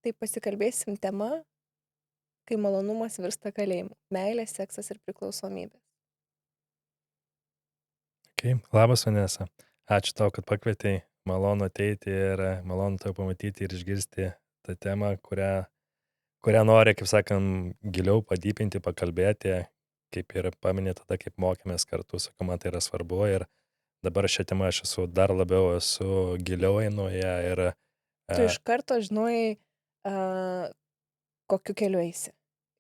Tai pasikalbėsim tema, kai malonumas virsta kalėjimu. Meilė, seksas ir priklausomybės. Okay. Labas, Vanesa. Ačiū tau, kad pakvietei. Malonu ateiti ir malonu tau pamatyti ir išgirsti tą temą, kurią nori, kaip sakant, giliau padypinti, pakalbėti, kaip ir paminė tada, kaip mokėmės kartu, sakau, man tai yra svarbu ir dabar šią temą aš esu giliau einu į ją ir Tu uh, iš karto žinojai, a, kokiu keliu eisi.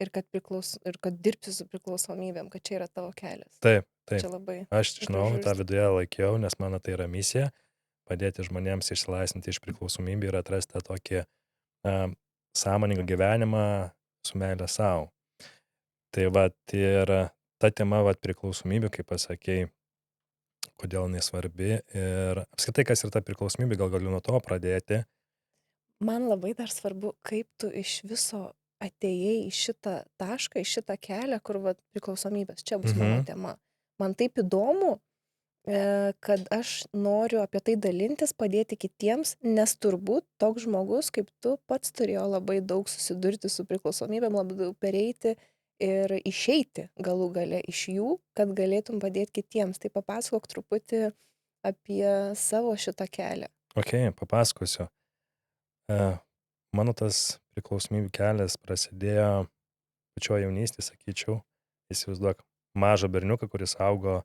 Ir kad dirbsi su priklausomybėm, kad čia yra tavo kelias. taip, taip. Čia labai Aš žinau, tą gražus. viduje laikiau, nes mano tai yra misija padėti žmonėms išsilaisvinti iš priklausomybių ir atrasti tą tokį sąmoningą gyvenimą su meilė savo. Tai vat ir ta tema vat priklausomybė, kaip pasakei, kodėl jinai svarbi ir apskritai, kas yra ta priklausomybė, gal galiu nuo to pradėti. Man labai dar svarbu, kaip tu iš viso atėjai į šitą tašką, į šitą kelią, kur priklausomybės. Čia bus mano Mhm. tema. Man taip įdomu, kad aš noriu apie tai dalintis, padėti kitiems, nes turbūt toks žmogus kaip tu pats turėjo labai daug susidurti su priklausomybėm, labai daug pereiti ir išeiti galų gale iš jų, kad galėtum padėti kitiems. Tai papasakok truputį apie savo šitą kelią. Ok, papasakosiu. Mano tas priklausomybių kelias prasidėjo pačioje jaunystėje, sakyčiau. Įsivaizduok mažą berniuką, kuris augo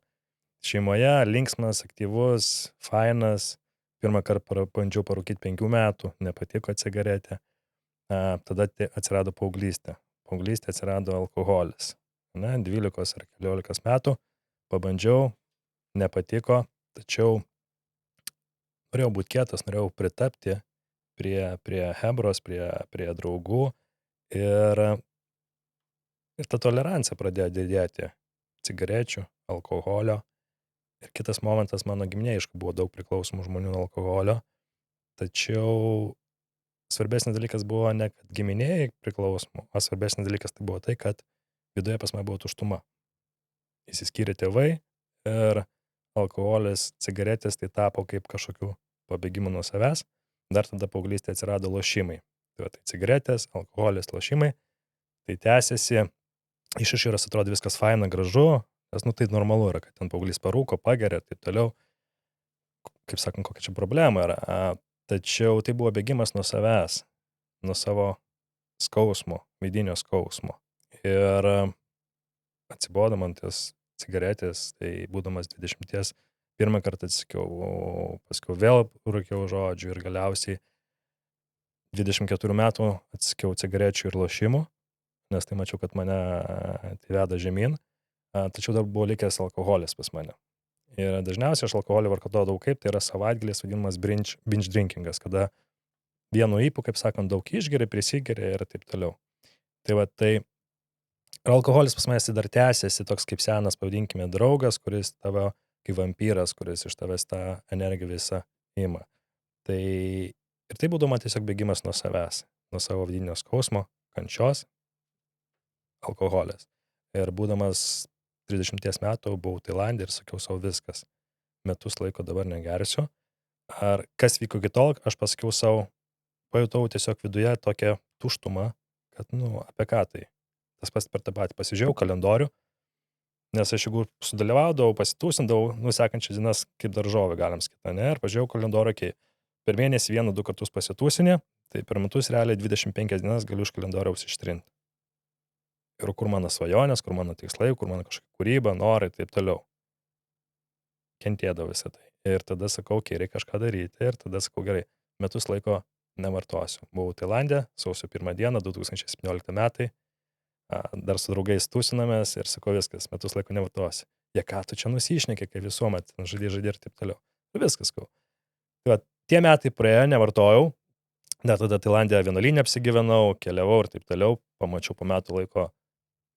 šeimoje, linksmas, aktyvus, fainas. Pirmą kartą bandžiau parūkyti 5 metų, nepatiko cigaretė. Tada atsirado paauglystė. Paauglystė atsirado alkoholis. 12 ar 14 metų pabandžiau, nepatiko, tačiau norėjau būti kietas, norėjau pritapti prie hebros, prie draugų ir, ir ta tolerancija pradėjo didėti cigarečių, alkoholio. Ir kitas momentas, mano giminėje, aišku, buvo daug priklausomų žmonių nuo alkoholio, tačiau svarbesnis dalykas buvo ne, kad giminėjai priklausomų, o svarbesnis dalykas tai buvo tai, kad viduje pas mane buvo tuštuma. Išsiskyrė tėvai ir alkoholis, cigaretės tai tapo kaip kažkokiu pabėgimu nuo savęs. Dar tada paauglystėje atsirado lošimai. Tai cigaretės, alkoholis, lošimai. Tai tęsiasi. Iš išorės atrodo viskas faina, gražu, nes tai normalu yra, kad ten paauglys parūko, pageria ir taip toliau. Kaip sakant, kokia čia problema yra. Tačiau tai buvo bėgimas nuo savęs, nuo savo skausmo, vidinio skausmo. Ir atsibodo man ties cigaretės, tai būdamas 20, pirmą kartą atsisakiau, paskui vėl rūkiau žodžių ir galiausiai 24 metų atsisakiau cigarečių ir lošimų, nes tai mačiau, kad mane tai veda žemyn, tačiau dar buvo likęs alkoholis pas mane. Ir dažniausiai aš alkoholį vartodavau kaip, tai yra savaitgalis vadinamas binge drinkingas, kada vienu ypu, kaip sakant, daug išgeria, prisigeria ir taip toliau. Tai va tai alkoholis pas manęs dar tęsiasi, toks kaip senas, pavadinkime, draugas, kuris tavo kaip vampyras, kuris iš tavęs tą energiją visą ima. Tai ir tai būdavo man tiesiog bėgimas nuo savęs, nuo savo vidinio skausmo, kančios, alkoholis. Ir būdamas 30 metų buvau Tailandė ir sakiau savo viskas. Metus laiko dabar negersiu. Ar kas vyko iki tol, aš pasakiau savo, pajutau tiesiog viduje tokią tuštumą, kad, apie ką tai. Tas pats per tą patį pasižiūrėjau kalendorių, nes aš jeigu sudalyvaudavau, pasitūsindavau, sekančias dienas kaip daržovė galim sakyti, ne, ir pažiūrėjau kalendorių, per mėnesį 1-2 kartus pasitūsinį, tai per metus realiai 25 dienas galiu iš kalendoriaus ištrinti. Ir kur mano svajonės, kur mano tikslai, kur mano kažkokia kūryba, norai ir taip toliau. Kentėdavo visą tai. Ir tada sakau, reikia kažką daryti. Ir tada sakau, gerai, metus laiko nevartosiu. Buvau Tailandė, sausio 1 dieną, 2017 metai. Dar su draugais tūsinamės ir sakau, viskas, metus laiko nevartosiu. Jie ką tu čia nusišnekė, kai visuomet žaidė ir taip toliau. Viskas, sakau. Tai va, tie metai praėjo, nevartojau. Net tada Tailandė vienuolynę apsigyvenau, keliavau ir taip toliau. Pamačiau po metų laiko,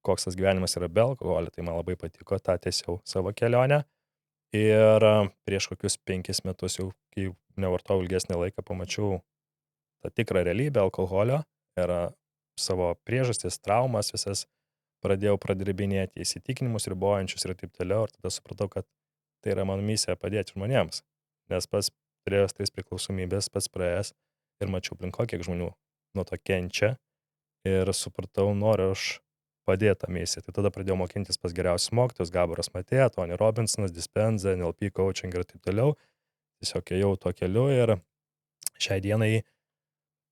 koks tas gyvenimas yra be alkoholio, tai man labai patiko, tą tiesiau savo kelionę. Ir prieš kokius 5 metus jau, kai nevartojau ilgesnį laiką, pamačiau tą tikrą realybę alkoholio ir savo priežastis, traumas visas pradėjau pradirbinėti, įsitikinimus ribojančius ir taip toliau. Ir tada supratau, kad tai yra mano misija padėti žmonėms, nes pats turėjęs tais priklausomybės, pats praėjęs ir mačiau aplinko, kiek žmonių nuo to kenčia ir supratau, noriu aš padėti tą misiją. Tai tada pradėjau mokintis pas geriausius mokytojus, Gaboras Matė, Tony Robinsonas, Dispenza, NLP coaching ir taip toliau. Tiesiog ėjau tuo keliu ir šiai dienai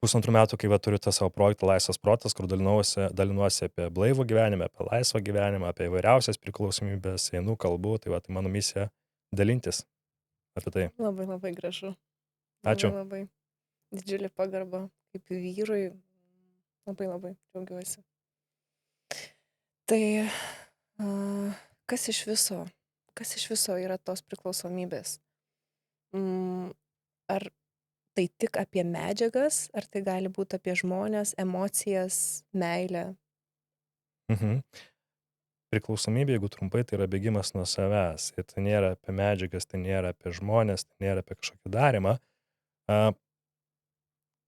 1,5 metų, kai turiu tą savo projektą Laisvas protas, kur dalinuosi apie blaivų gyvenimą, apie laisvą gyvenimą, apie įvairiausias priklausomybės, einu kalbų, tai mano misija dalintis apie tai. Labai labai gražu. Ačiū. Labai didžiulė pagarba kaip vyrui. Labai labai džiaugiuosi. Tai kas iš viso yra tos priklausomybės? Ar tai tik apie medžiagas, ar tai gali būti apie žmonės, emocijas, meilę? Priklausomybė, jeigu trumpai, tai yra bėgimas nuo savęs. Ir tai nėra apie medžiagas, tai nėra apie žmonės, tai nėra apie kažkokį darimą.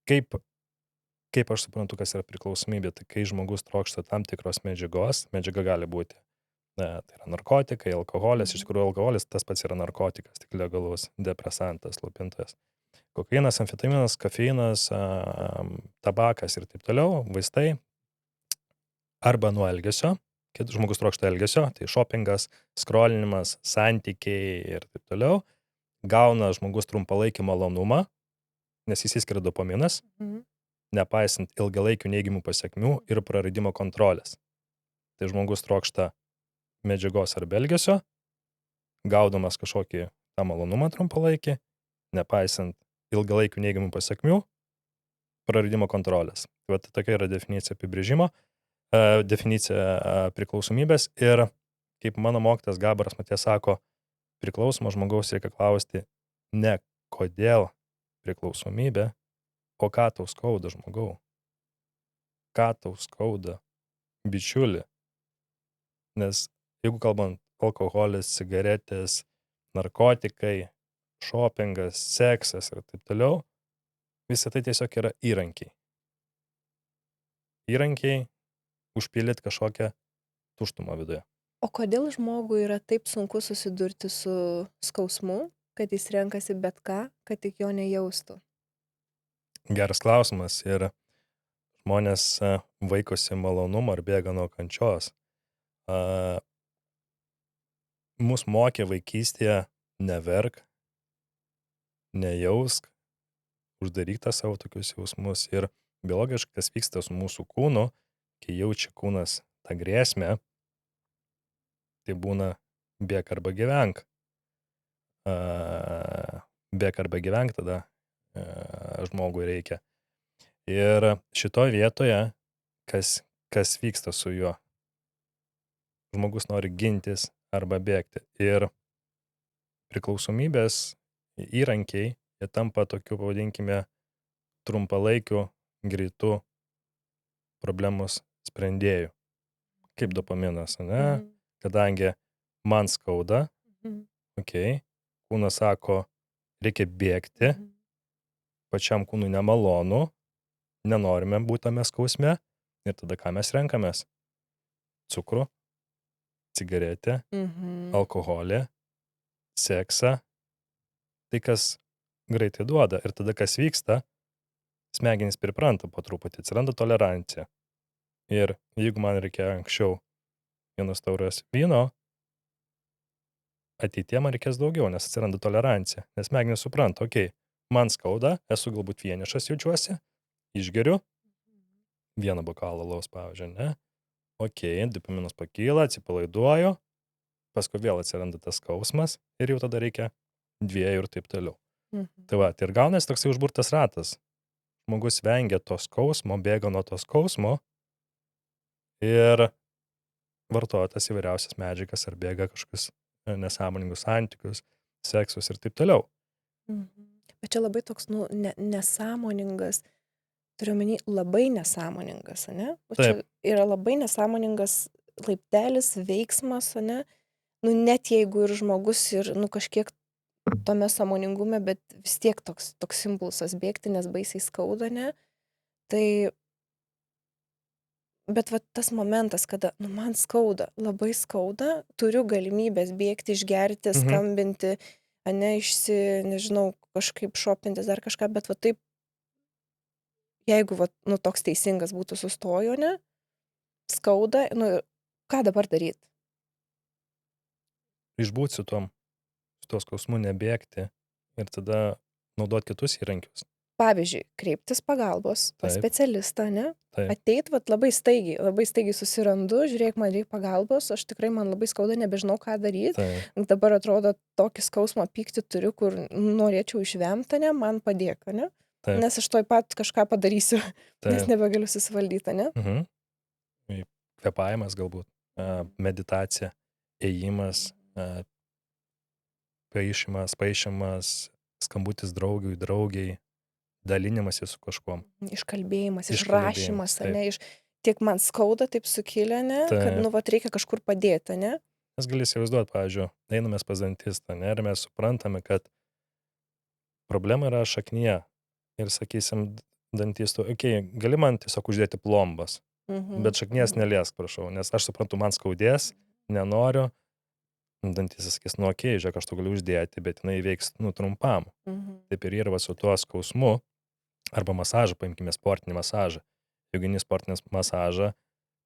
Kaip aš suprantu, kas yra priklausomybė, tai kai žmogus trokšta tam tikros medžiagos, medžiaga gali būti, tai yra narkotikai, alkoholis, iš tikrųjų alkoholis tas pats yra narkotikas, tik legalus, depresantas, slopintojas. Kokainas, amfetaminas, kofeinas, tabakas ir taip toliau, vaistai, arba nuo elgesio, kai žmogus trokšta elgesio, tai shoppingas, skrolinimas, santykiai ir taip toliau, gauna žmogus trumpalaikį malonumą, nes išsiskiria dopaminas, nepaisant ilgalaikių neigiamų pasekmių ir praradimo kontrolės. Tai žmogus trokšta medžiagos arba elgesio, gaudamas kažkokį tą malonumą trumpalaikį, nepaisant ilgalaikių neigiamų pasekmių, praradimo kontrolės. Tai tokia yra definicija apibrėžimo, definicija priklausomybės ir kaip mano mokytojas Gaboras Matė sako, priklausomo žmogaus reikia klausti ne kodėl priklausomybė, o ką tau skauda žmogau. Ką tau skauda, bičiuli. Nes jeigu kalbant alkoholis, cigaretės, narkotikai, shoppingas, seksas ir taip toliau, visa tai tiesiog yra įrankiai. Įrankiai užpildyti kažkokią tuštumą viduje. O kodėl žmogui yra taip sunku susidurti su skausmu, kad jis renkasi bet ką, kad tik jo nejaustų? Geras klausimas ir žmonės vaikosi malonumą ar bėga nuo kančios. Mus mokė vaikystėje neverk, nejausk, uždaryk tą savo tokius jausmus ir biologiškai kas vyksta su mūsų kūnu, kai jaučia kūnas tą grėsmę, tai būna bėk arba gyvenk. Bėk arba gyvenk tada žmogui reikia. Ir šitoje vietoje, kas vyksta su juo? Žmogus nori gintis arba bėgti. Ir priklausomybės įrankiai, jie tampa tokiu, pavadinkime, trumpalaikiu, greitu problemos sprendėjų. Kaip dopaminas, ne? Kadangi man skauda, kūnas sako, reikia bėgti, pačiam kūnui nemalonu, nenorime būti tame skausme ir tada ką mes renkamės? Cukrų, cigaretę, alkoholį, seksą, tai kas greitai duoda. Ir tada kas vyksta, smegenys pripranta po truputį, atsiranda tolerancija. Ir jeigu man reikėjo anksčiau 1 taurės vyno, ateityje man reikės daugiau, nes atsiranda tolerancija. Nes smegenys supranta, man skauda, esu galbūt vienišas jaučiuosi, išgeriu 1 bokalą alaus, pavyzdžiui, ne? Dopaminas pakyla, atsipalaiduoju, paskui vėl atsiranda tas skausmas ir jau tada reikia 2 ir taip toliau. Tai ir gaunasi toksai užburtas ratas. Žmogus vengia to skausmo, bėga nuo to skausmo ir vartoja tas įvairiausias medžiagas ar bėga kažkokius nesąmoningus santykius, seksus ir taip toliau. Bet čia labai toks, nesąmoningas, turiu omeny labai nesąmoningas, ne? Čia yra labai nesąmoningas laiptelis, veiksmas, ne? Net jeigu ir žmogus ir, kažkiek tame sąmoningume, bet vis tiek toks impulsas bėgti, nes baisiai skauda, ne? Tai, bet tas momentas, kada, man skauda, labai skauda, turiu galimybės bėgti, išgerti, skambinti, nežinau, kažkaip šopintis ar kažką, bet taip jeigu vat, nu, toks teisingas būtų sustojo, ne, skauda, nu, ką dabar daryti? Išbūt su tuo skausmu, nebėgti ir tada naudot kitus įrankius. Pavyzdžiui, kreiptis pagalbos pas Taip, specialistą, ne? taip, Ateit, vat labai staigiai susirandu, žiūrėk, man reikia pagalbos, aš tikrai man labai skauda, nebežinau, ką daryti. taip, Dabar atrodo, tokį skausmą pyktį turiu, kur norėčiau išvemti, ne, man padėk, ne? taip, Nes aš toj pat kažką padarysiu, nes taip. nebegaliu susivaldyti, ne? Mhm. Kvėpavimas galbūt, meditacija, ėjimas, paišymas, skambutis draugiai, dalinimasis su kažkuom. Iškalbėjimas, Iškalbėjimas, išrašymas, taip, ne, tiek man skauda, taip sukilę, ne, kad, taip. nu, vat reikia kažkur padėti, ne? Mes gali įsivaizduoti, pavyzdžiui, einamės pas dantistą, ne, ir mes suprantame, kad problema yra šaknyje. Ir sakysim dantistui, okei, gali man tiesiog uždėti plombas, bet šaknies neliesk, prašau, nes aš suprantu, man skaudės, nenoriu. Dantistas sakys, nu okei, žiūrėk, aš to galiu uždėti, bet jinai veiks, nu, trumpam. Taip ir yra va su tuo skausmu, arba masažą, paimkime sportinį masažą. Jeigu eini į sportinį masažą,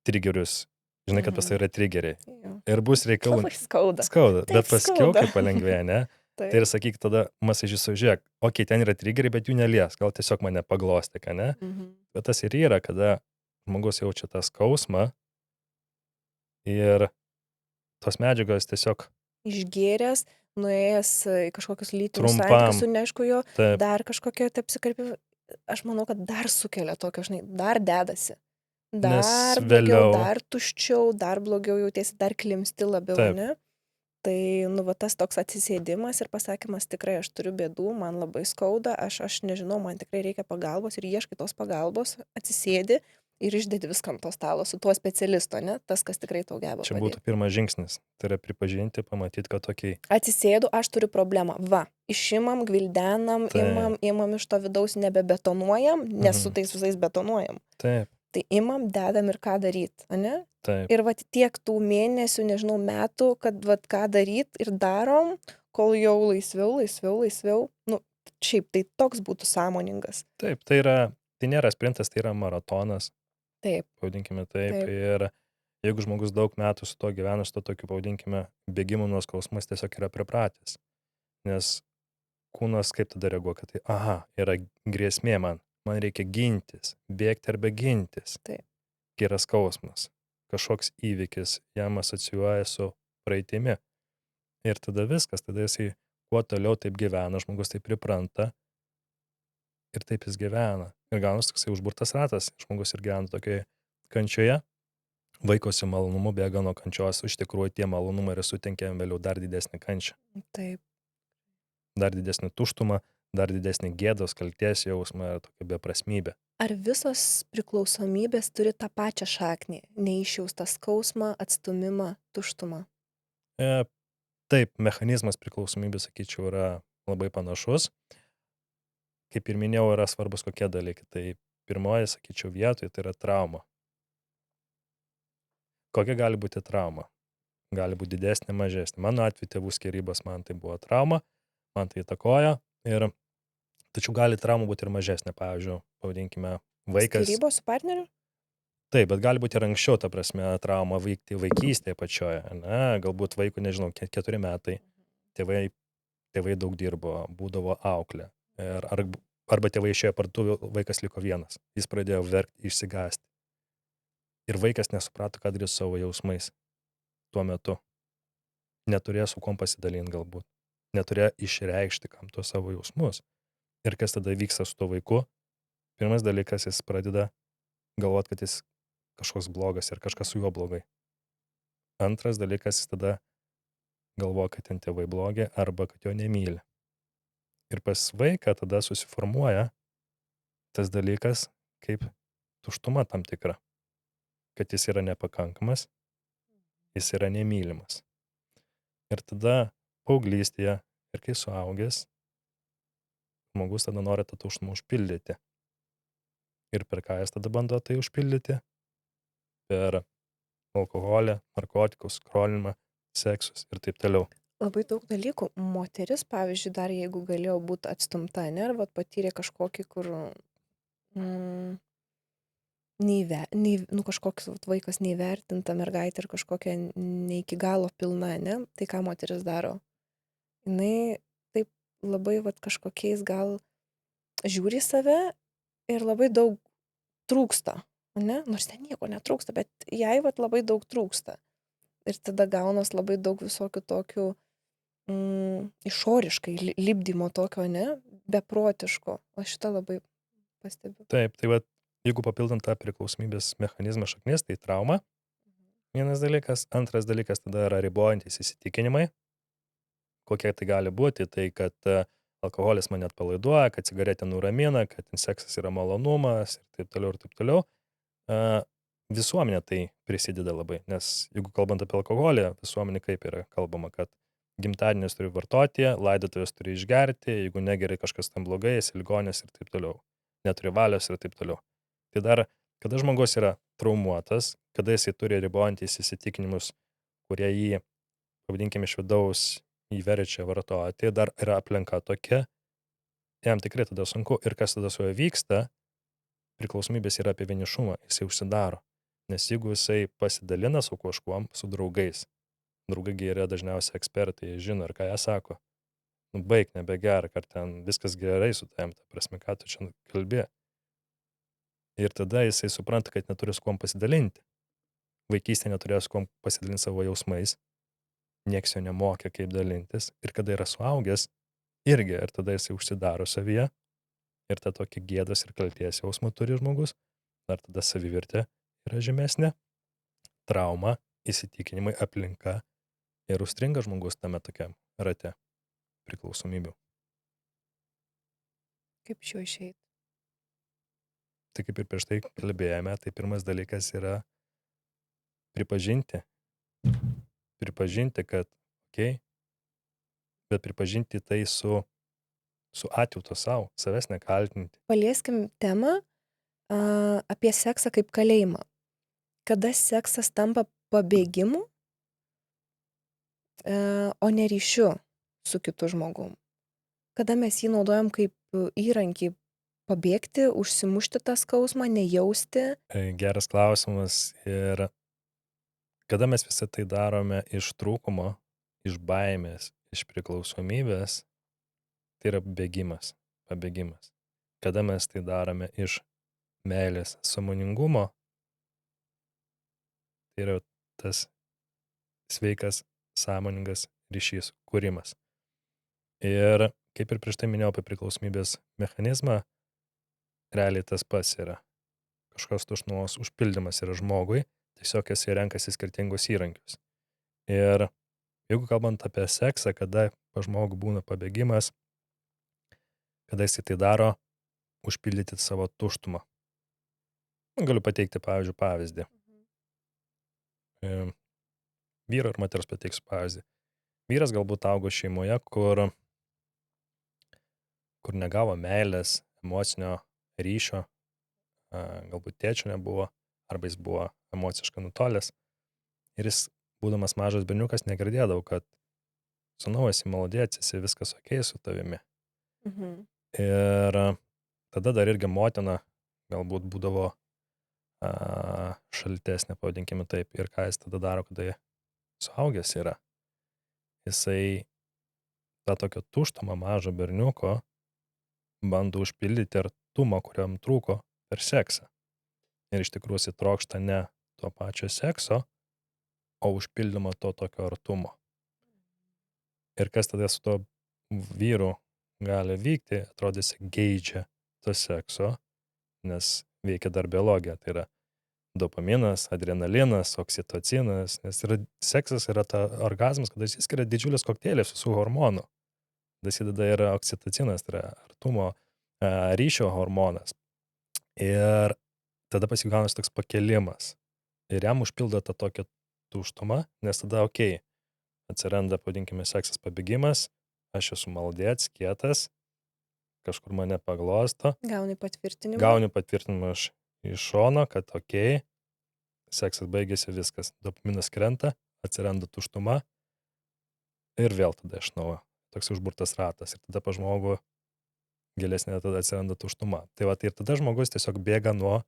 trigerius, žinai, kad pas tai yra trigeriai. Jo. Ir bus reikalų. Labai skauda. Skauda, Taip bet paskiau, skauda. kai palengvėja, ne? Tai ir sakyk tada masažistui, žiūrėk, okei, ten yra trigeriai, bet jų nelies, gal tiesiog mane paglostik, ne? Bet tas ir yra, kada žmogus jaučia tą skausmą ir tos medžiagos tiesiog Išgėręs, nuėjęs į kažkokius lytinius trumpam, santykius su neaišku jo, taip, dar kažkokia apsikarpimai, aš manau, kad dar sukelia tokio, žinai, dar dedasi. nes Dar blogiau, vėliau, dar tuščiau, dar blogiau jautiesi, dar klimsti labiau, taip, ne? Tai, nu, va, tas toks atsisėdimas ir pasakymas, tikrai aš turiu bėdų, man labai skauda, aš nežinau, man tikrai reikia pagalbos ir ieškai tos pagalbos, atsisėdi ir išdedi viską ant to stalo su tuo specialistu, ne? Tas, kas tikrai tau geba čia padėti. būtų pirmas žingsnis. Tai yra pripažinti, pamatyti, kad tokiai, Atsisėdu, aš turiu problemą. Va, išimam, gvildenam, taip, imam iš to vidaus, nebebetonuojam, nes su mhm, tais visais betonuojam. taip, Tai imam, dedam ir ką daryti, ane? taip, Ir va tiek tų mėnesių, nežinau, metų, kad va ką daryti ir darom, kol jau laisviau. Nu, šiaip tai toks būtų sąmoningas. taip, tai nėra sprintas, tai yra maratonas, Taip, pavadinkime taip. taip. Ir jeigu žmogus daug metų su to gyvena, su to tokiu, pavadinkime, bėgimu nuo skausmas tiesiog yra pripratęs. Nes kūnas kaip tada reaguoja, kad tai, aha, yra grėsmė man reikia gintis, bėgti arba gintis. Taip. Kai yra skausmas, kažkoks įvykis jam asocijuoja su praeitimi. Ir tada viskas, tada jisai kuo toliau taip gyvena, žmogus taip pripranta ir taip jis gyvena. Ir gaunasi toksai užburtas ratas, žmogus ir gyvena tokioje kančioje, vaikosi malonumu, bėga nuo kančios, iš tikrųjų tie malonumai yra sutenkia vėliau dar didesnį kančią, Taip. dar didesnį tuštumą, dar didesnį gėdos, kalties jausmą, tokią beprasmybę. Ar visos priklausomybės turi tą pačią šaknį? Neišjaustą skausmą, atstumimą, tuštumą? Taip, mechanizmas priklausomybės, sakyčiau, yra labai panašus. Kaip ir minėjau, yra svarbus kokie dalykai. Tai pirmoji, sakyčiau, vietoje tai yra trauma. Kokia gali būti trauma? Gali būti didesnė, mažesnė. Mano atveju tėvų skyrybos man tai buvo trauma, man tai įtakojo. Tačiau gali trauma būti ir mažesnė. Pavyzdžiui, pavadinkime, vaikas. Skyrybos su partneriu? Taip, bet gali būti ir anksčiau, ta prasme, trauma vaikystėje pačioje. Ne? Galbūt vaikų, nežinau, 4 metai. Tėvai daug dirbo, būdavo auklė. Arba tėvai išėjo parduotuvę, vaikas liko vienas. Jis pradėjo verkti, išsigąsti. Ir vaikas nesuprato, ką daryti savo jausmais tuo metu. Neturėjo su kuom pasidalinti galbūt. Neturėjo išreikšti kam tuos savo jausmus. Ir kas tada vyksta su tuo vaiku? Pirmas dalykas, jis pradeda galvoti, kad jis kažkoks blogas ir kažkas su juo blogai. Antras dalykas, jis tada galvoja, kad ten tėvai blogi arba kad jo nemyli. Ir pas vaiką tada susiformuoja tas dalykas kaip tuštuma tam tikra. Kad jis yra nepakankamas, jis yra nemylimas. Ir tada paauglystėje ir kai suaugęs, žmogus tada nori tą tuštumą užpildyti. Ir per ką jis tada bando tai užpildyti? Per alkoholį, narkotikus, skrolinimą, seksus ir taip toliau. Labai daug dalykų. Moteris, pavyzdžiui, dar jeigu galėjo būti atstumta, ne, ar vat patyrė kažkokį, kur mm, nu, kažkoks vat vaikas neįvertinta mergaitė ir kažkokia ne iki galo pilna, ne? Tai ką moteris daro? Jinai taip labai vat kažkokiais gal žiūri į save ir labai daug trūksta, ne? Nors ten nieko netrūksta, bet jai vat labai daug trūksta. Ir tada gaunas labai daug visokių tokių išoriškai lipdymo tokio, ne? Beprotiško. O šitą labai pastebiu. Taip, tai vat, jeigu papildant tą priklausomybės mechanizmą šaknis, tai trauma. Vienas dalykas. Antras dalykas tada yra ribojantys įsitikinimai. Kokie tai gali būti, tai kad alkoholis mane atpalaiduoja, kad cigaretė nuramina, kad seksas yra malonumas ir taip toliau ir taip toliau. Visuomenė tai prisideda labai, nes jeigu kalbant apie alkoholį, visuomenė kaip yra kalbama, kad gimtadienis turi vartoti, laidotuvės turi išgerti, jeigu negeri kažkas tam blogai, esi ligonis ir taip toliau, neturi valios ir taip toliau. Tai dar, kada žmogus yra traumuotas, kada jisai turi ribojantys įsitikinimus, kurie jį, pavadinkime, iš vidaus įverčia vartoti, dar yra aplinka tokia, jam tikrai tada sunku. Ir kas tada su juo vyksta, priklausomybės yra apie vienišumą, jisai užsidaro. Nes jeigu jisai pasidalina su kažkuom, su draugais, draugai yra dažniausiai ekspertai, jie žino ir ką jie sako. Nu, baik, nebegerk, ar ten viskas gerai su tavim, ta prasme, ką tu čia kalbė. Ir tada jisai supranta, kad neturi su kuom pasidalinti. Vaikystėje neturėjo su kuom pasidalinti savo jausmais, nieks jo nemokė, kaip dalintis. Ir kada yra suaugęs, irgi, ir tada jisai užsidaro savyje. Ir tą tokį gėdos ir kalties jausmą turi žmogus. Dar tada savivertė yra žemesnė. Trauma, įsitikinimai, aplinka. Ir užstringa žmogus tame tokiam rate priklausomybių. Kaip iš jo išeiti? Tai kaip ir prieš tai kalbėjome, tai pirmas dalykas yra pripažinti. Pripažinti, kad okei, bet pripažinti tai su atjauta savo, savęs nekaltinti. Palieskim temą apie seksą kaip kalėjimą. Kada seksas tampa pabėgimu, o ne ryšiu su kitu žmogum. Kada mes jį naudojam kaip įrankį pabėgti, užsimušti tą skausmą, nejausti. Geras klausimas. Ir kada mes visą tai darome iš trūkumo, iš baimės, iš priklausomybės, tai yra bėgimas, pabėgimas. Kada mes tai darome iš meilės, sąmoningumo, tai yra tas sveikas, sąmoningas ryšys, kūrimas. Ir kaip ir prieš tai minėjau apie priklausomybės mechanizmą, realiai tas pats yra. Kažkoks tuštumos užpildymas yra žmogui, tiesiog jisai renkasi skirtingus įrankius. Ir jeigu kalbant apie seksą, kada pas žmogų būna pabėgimas, kada jisai tai daro, užpildyti savo tuštumą. Galiu pateikti, pavyzdžiui, pavyzdį. Vyro ir moters pateiksiu pavyzdį. Vyras galbūt augo šeimoje, kur negavo meilės, emocinio ryšio, galbūt tėčio nebuvo, arba jis buvo emociškai nutolęs. Ir jis, būdamas mažas berniukas, negirdėdavo, kad sūnau, esi malodėts, esi viskas okei su tavimi. Ir tada dar irgi motina galbūt būdavo šaltesnė, pavadinkime taip. Ir ką jis tada daro, kada suaugęs yra? Jisai tą tokią tuštumą mažo berniuko bando užpildyti artumą, kuriam trūko per seksą. Ir iš tikrųjų jis trokšta ne to pačio sekso, o užpildymo to tokio artumo. Ir kas tada su to vyru gali vykti, atrodys geidžia to sekso, nes veikia dar biologija, tai yra dopaminas, adrenalinas, oksitocinas, nes seksas yra ta orgazmas, kada išsiskiria didžiulis kokteilis visų hormonų. Dasideda yra oksitocinas, tai yra artumo ryšio hormonas. Ir tada pasigaunas toks pakelimas. Ir jam užpildo tą tokią tuštumą, nes tada atsiranda, pavadinkime, seksas pabėgimas, aš esu maldėts, kietas, kažkur mane paglosto. Gauni patvirtinimą. Gauni patvirtinimą iš šono, kad seksas baigėsi, viskas. Dopaminas krenta, atsiranda tuštuma ir vėl tada iš naujo. Toks užburtas ratas. Ir tada pa žmogų gilesnė tada atsiranda tuštuma. Tai va, ir tada žmogus tiesiog bėga nuo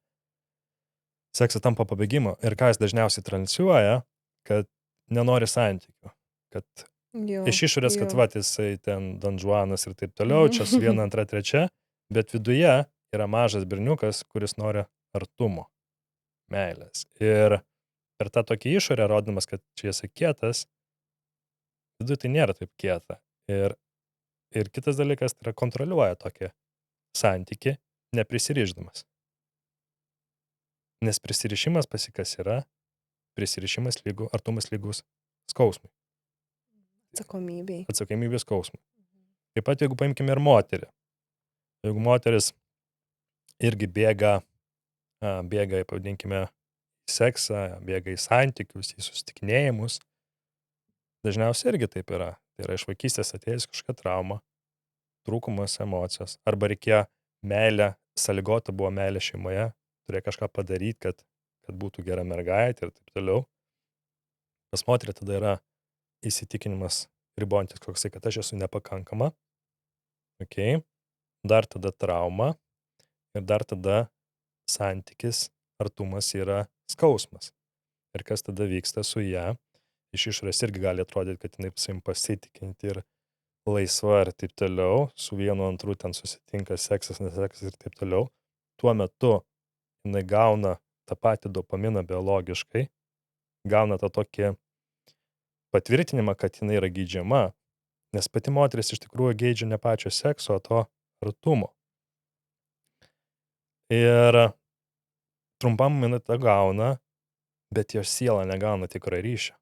sekso tampa pabėgimo. Ir ką jis dažniausiai transliuoja, kad nenori santykių. Kad Jo, iš išorės, kad jo. va, jisai ten Don Juanas ir taip toliau, čia su viena, antra, trečia, bet viduje yra mažas berniukas, kuris nori artumo, meilės. Ir per tą tokį išorę, rodamas, kad čia esi kietas, viduje tai nėra taip kieta. Ir kitas dalykas, tai yra kontroliuoja tokį santykį, neprisirišdamas. Nes prisirišimas pasikas yra, prisirišimas lygu, artumas lygus skausmui, Atsakomybei. atsakomybės skausmui. Taip pat, jeigu paimkime ir moterį. Jeigu moteris irgi bėga, pavadinkime, į seksą, bėga į santykius, į susitikinėjimus, dažniausiai irgi taip yra. Tai yra iš vaikystės atėjus kažkokia trauma, trūkumas emocijos, arba reikėjo meilę, sąlygota buvo meilė šeimoje, turėjo kažką padaryti, kad būtų gera mergaitė ir taip toliau. Pas moterį tada yra įsitikinimas ribojantis koksai, kad aš esu nepakankama. Okay. Dar tada trauma ir dar tada santykis, artumas yra skausmas. Ir kas tada vyksta su ją, iš išorės irgi gali atrodyti, kad jinai savim pasitikinti ir laisva ir taip toliau, su vienu antru ten susitinka seksas, neseksas ir taip toliau. Tuo metu jinai gauna tą patį dopaminą biologiškai, gauna tą tokį patvirtinimą, kad jinai yra geidžiama, nes pati moteris iš tikrųjų geidžia ne pačio sekso, o to artumo. Ir trumpam jinai tą gauna, bet jos siela negauna tikro ryšio.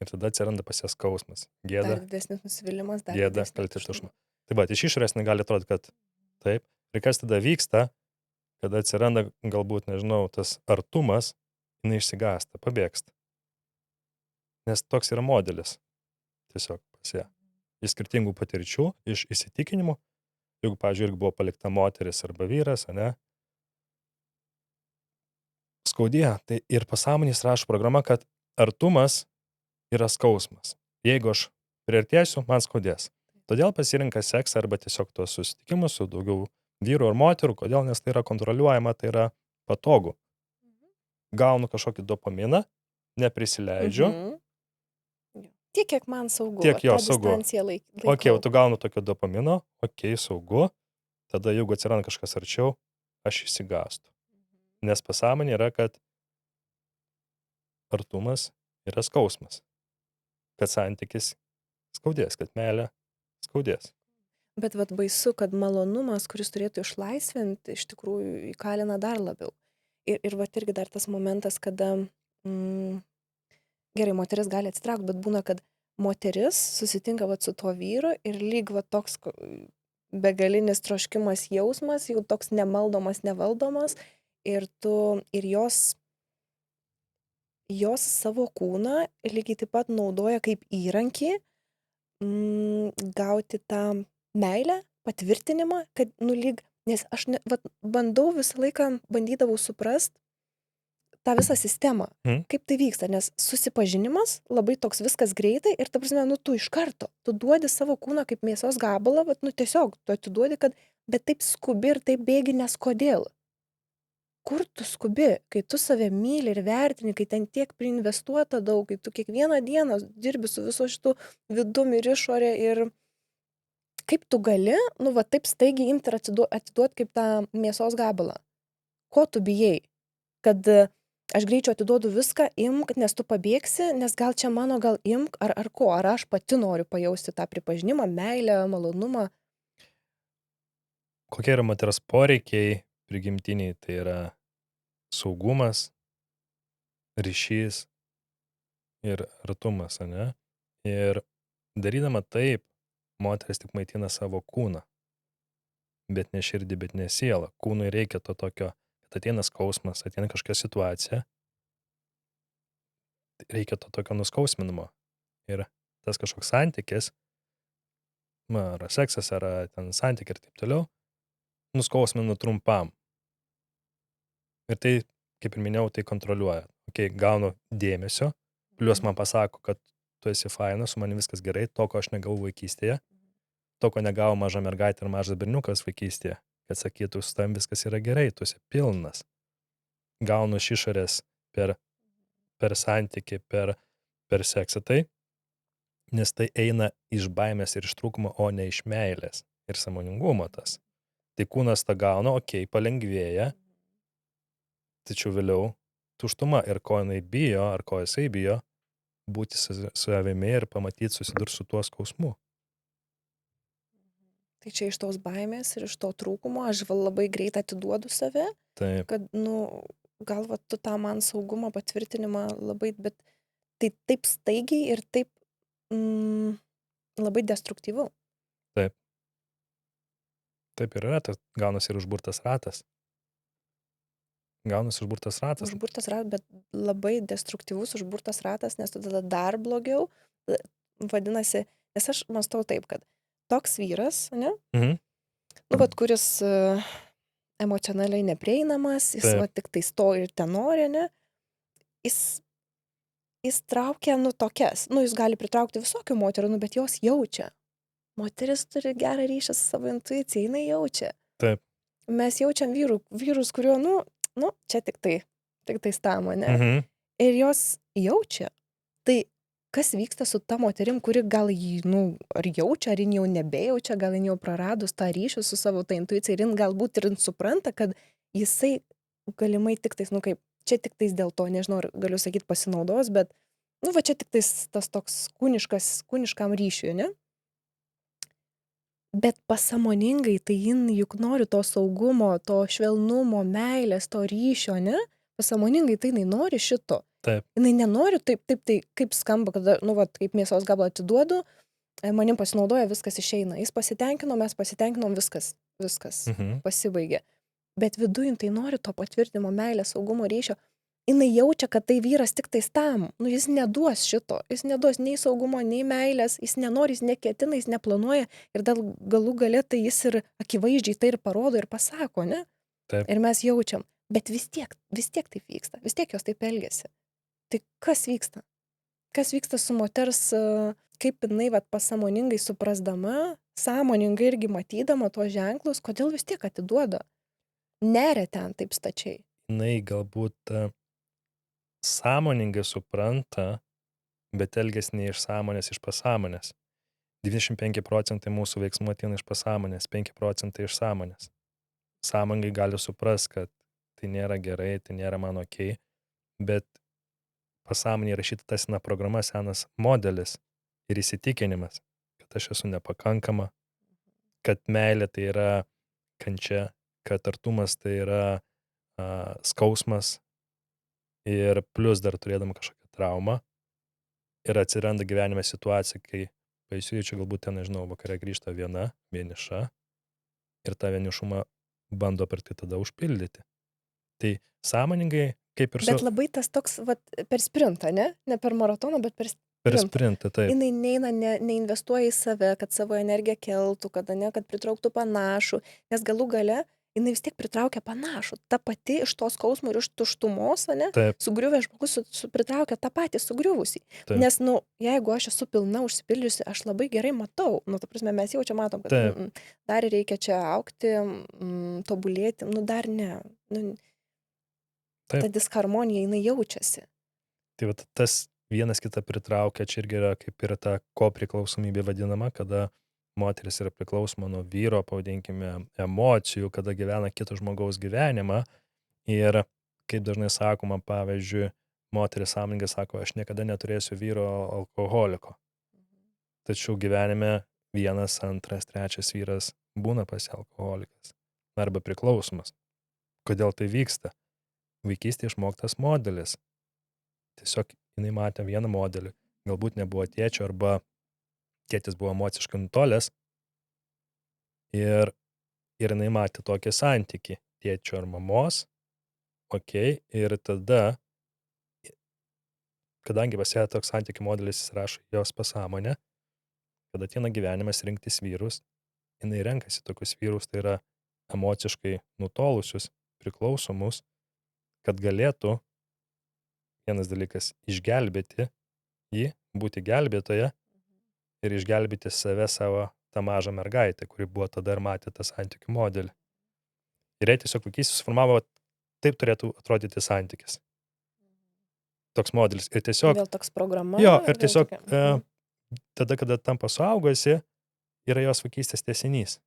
Ir tada atsiranda pas ją skausmas, gėda, Dar didesnis nusivylimas, dar gėda, didesnė kaltė, tuštuma. tuštuma. Tai va, iš išorės negali atrodyti, kad taip. Ir kas tada vyksta, kada atsiranda galbūt, nežinau, tas artumas, jinai išsigąsta, pabėgsta. Nes toks yra modelis tiesiog pas ją. Iš skirtingų patirčių, iš įsitikinimų. Jeigu, pavyzdžiui, irgi buvo palikta moteris arba vyras, ane, skaudėjo, tai ir pasąmonės rašo programa, kad artumas yra skausmas. Jeigu aš priartėsiu, man skaudės. Todėl pasirinka seksą arba tiesiog tuos susitikimus su daugiau vyrų ar moterų. Kodėl? Nes tai yra kontroliuojama, tai yra patogu. Gaunu kažkokį dopaminą, neprisileidžiu. Jo. Tiek, kiek man saugu. Tiek jo tą saugu. distanciją laikau. Ok, tu gaunu tokio dopamino, ok, saugu. Tada jeigu atsiranda kažkas arčiau, aš išsigąstu. Nes pasąmonė yra, kad artumas yra skausmas. Kad santykis skaudės, kad meilė skaudės. Bet vat baisu, kad malonumas, kuris turėtų išlaisvinti, iš tikrųjų įkalina dar labiau. Ir vat irgi dar tas momentas, kada gerai, moteris gali atsitraukti, bet būna, kad moteris susitinka vat su tuo vyru ir lyg vat toks begalinis troškimas jausmas, jau toks nemaldomas, nevaldomas ir jos savo kūną lygiai taip pat naudoja kaip įrankį gauti tą meilę, patvirtinimą, kad lyg, nes aš bandau visą laiką, bandydavau suprast tą visą sistemą, kaip tai vyksta, nes susipažinimas labai toks viskas greitai ir ta prasme, tu iš karto, tu duodi savo kūną kaip mėsos gabalą, tiesiog tu atiduodi, kad, bet taip skubi ir taip bėgi, nes kodėl? Kur tu skubi, kai tu save myli ir vertini, kai ten tiek priinvestuota daug, kai tu kiekvieną dieną dirbi su viso šitų vidum ir išorė ir kaip tu gali, taip staigiai imti ir atiduoti kaip tą mėsos gabalą. Ko tu bijai? Kad aš greičiau atiduodu viską, imk, nes tu pabėgsi, nes gal čia mano, gal imk, ar ko, ar aš pati noriu pajausti tą pripažinimą, meilę, malonumą. Kokie yra moters poreikiai prigimtiniai? Tai yra saugumas, ryšys ir artumas, ane? Ir darydama taip, moteris tik maitina savo kūną. Bet ne širdį, bet ne sielą. Kūnui reikia to tokio, kad ateina skausmas, ateina kažkokia situacija. Reikia to tokio nuskausminimo. Ir tas kažkoks santykis, ar seksas, ar ten santykiai ir taip toliau, nuskausmina trumpam. Ir tai, kaip ir minėjau, tai kontroliuoja. Ok, gaunu dėmesio, plius man pasako, kad tu esi fainas, su manim viskas gerai, to, ko aš negavau vaikystėje. to, ko negavo maža mergaitė ir mažas berniukas vaikystėje, kad sakytų, su tavim viskas yra gerai, tu esi pilnas. Gaunu iš išorės per santykį, per seksą tai, nes tai eina iš baimės ir iš trūkumo, o ne iš meilės ir sąmoningumo tas. Tai kūnas tą gauna, okei, palengvėja, tačiau vėliau tuštuma ir ko jinai bijo, ar ko jisai bijo, būti su savimi ir pamatyti, susidurti su tuo skausmu. Tai čia iš tos baimės ir iš to trūkumo aš labai greit atiduodu save, Taip, kad, gal va tu tą man saugumo patvirtinimą labai, bet tai taip staigiai ir taip labai destruktyvu. taip, taip ir yra, tas gaunasi ir užburtas ratas. Gaunasi užburtas ratas. Užburtas ratas, bet labai destruktyvus užburtas ratas, nes tada dar blogiau. Vadinasi, nes aš mąstau taip, kad toks vyras, ne? Mhm. Vat kuris emocionaliai neprieinamas, jis Taip. va tik tai to ir ten nori, ne? Jis traukia, tokias. Jis gali pritraukti visokių moterų, bet jos jaučia. Moteris turi gerą ryšį su savo intuicija, jinai jaučia. Taip. Mes jaučiam vyrus, kurio, čia tik tai stamo, ne? Mhm. Ir jos jaučia. Tai kas vyksta su ta moterim, kuri gal jį, ar jaučia, ar jin jau nebejaučia, gal jin jau praradus tą ryšį su savo ta intuicija ir jin galbūt ir supranta, kad jisai galimai tik tais, kaip, čia tik tais dėl to, nežinau, ar galiu sakyti pasinaudos, bet, va čia tik tais tas toks kūniškam ryšiui, ne? Bet pasąmoningai, tai jin juk nori to saugumo, to švelnumo, meilės, to ryšio, ne? Pasąmoningai tai jinai nori šito. Taip. Jinai nenori taip, tai kaip skamba, kada, kaip mėsos gabalą atiduodu, manim pasinaudoja, viskas išeina. Jis pasitenkino, mes pasitenkinom, viskas pasibaigė. Bet viduje tai nori to patvirtinimo, meilės, saugumo, ryšio. Jinai jaučia, kad tai vyras tik tais tam. Jis neduos šito. Jis neduos nei saugumo, nei meilės. Jis nenori, jis neketina, jis neplanuoja. Ir galų gale tai jis ir akivaizdžiai tai ir parodo ir pasako, ne? Taip. Ir mes jaučiam. Bet vis tiek taip vyksta. Vis tiek jos taip elgiasi. Tai kas vyksta? Kas vyksta su moters, kaip jinai pasąmoningai suprasdama, sąmoningai irgi matydama tuos ženklus, kodėl vis tiek atiduoda? Neria ten taip stačiai. Jinai galbūt sąmoningai supranta, bet elgiasi ne iš sąmonės, iš pasąmonės. 95% mūsų veiksmų ateina iš pasąmonės, 5% iš sąmonės. Sąmoningai gali suprast, kad tai nėra gerai, tai nėra man okei, bet pasąmonėje rašyta ta sena programa, senas modelis ir įsitikinimas, kad aš esu nepakankama, kad meilė tai yra kančia, kad artumas tai yra skausmas ir plus dar turėdama kažkokią traumą ir atsiranda gyvenime situacija, kai pasijaučiu galbūt ten, nežinau, vakare grįžta vieniša ir tą vienišumą bando per tai tada užpildyti. Tai sąmoningai kaip ir Bet labai tas toks, per sprintą, ne? Ne per maratoną, bet per sprintą, taip. Jinai neina, neinvestuoja į save, kad savo energiją keltų, kad pritrauktų panašų, nes galų gale jinai vis tiek pritraukia panašų. Ta pati iš tos skausmo ir iš tuštumos, sugriuvęs žmogus pritraukia tą patį sugriuvusį. Taip. Nes, jeigu aš esu pilna užsipildžiusi, aš labai gerai matau. Ta prasme, mes jau čia matom, kad dar reikia čia augti, tobulėti, dar ne. Ta disharmonija, jinai jaučiasi. Tai tas vienas kitą pritraukia, čia irgi yra kaip yra ta kopriklausomybė vadinama, kada moteris yra priklausoma nuo vyro, pavadinkime, emocijų, kada gyvena kito žmogaus gyvenimą. Ir kaip dažnai sakoma, pavyzdžiui, moteris sąmoningai sako, aš niekada neturėsiu vyro alkoholiko. Tačiau gyvenime 1, 2, 3 vyras būna pas alkoholikas arba priklausomas. Kodėl tai vyksta? Vaikystėje išmoktas modelis. Tiesiog jinai matė vieną modelį. Galbūt nebuvo tėčio arba tėtis buvo emociškai nutolęs. Ir jinai matė tokį santykį tėčio ar mamos. Ir tada, kadangi pas ją toks santykių modelis įsirašo jos pasąmonę, kad ateina gyvenimas rinktis vyrus, jinai renkasi tokius vyrus, tai yra emociškai nutolusius, priklausomus, kad galėtų, vienas dalykas, išgelbėti jį, būti gelbėtoja ir išgelbėti save, savo tą mažą mergaitę, kuri buvo tada ir matė tą santykių modelį. Ir jai tiesiog vaikystėje susiformavo, taip turėtų atrodyti santykis. Toks modelis. Ir tiesiog, Vėl toks programa, jo, ir vėl tiesiog tokia. tada, kada tampa suaugusi, yra jos vaikystės tęsinys.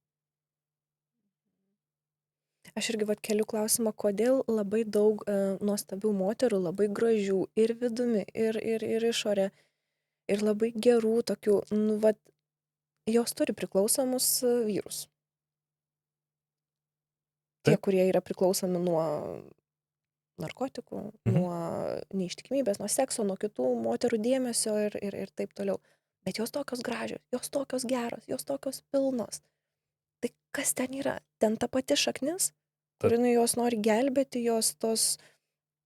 Aš irgi vat keliu klausimą, kodėl labai daug nuostabių moterų, labai gražių ir vidumi, ir išorė, ir labai gerų tokių, nu, vat, jos turi priklausomus vyrus. Tie, Taip. kurie yra priklausomi nuo narkotikų, Mhm. nuo neištikimybės, nuo sekso, nuo kitų moterų dėmesio ir taip toliau. Bet jos tokios gražios, jos tokios geros, jos tokios pilnos. Tai kas ten yra? Ten ta pati šaknis, Tad- kur jinai jos nori gelbėti, jos tos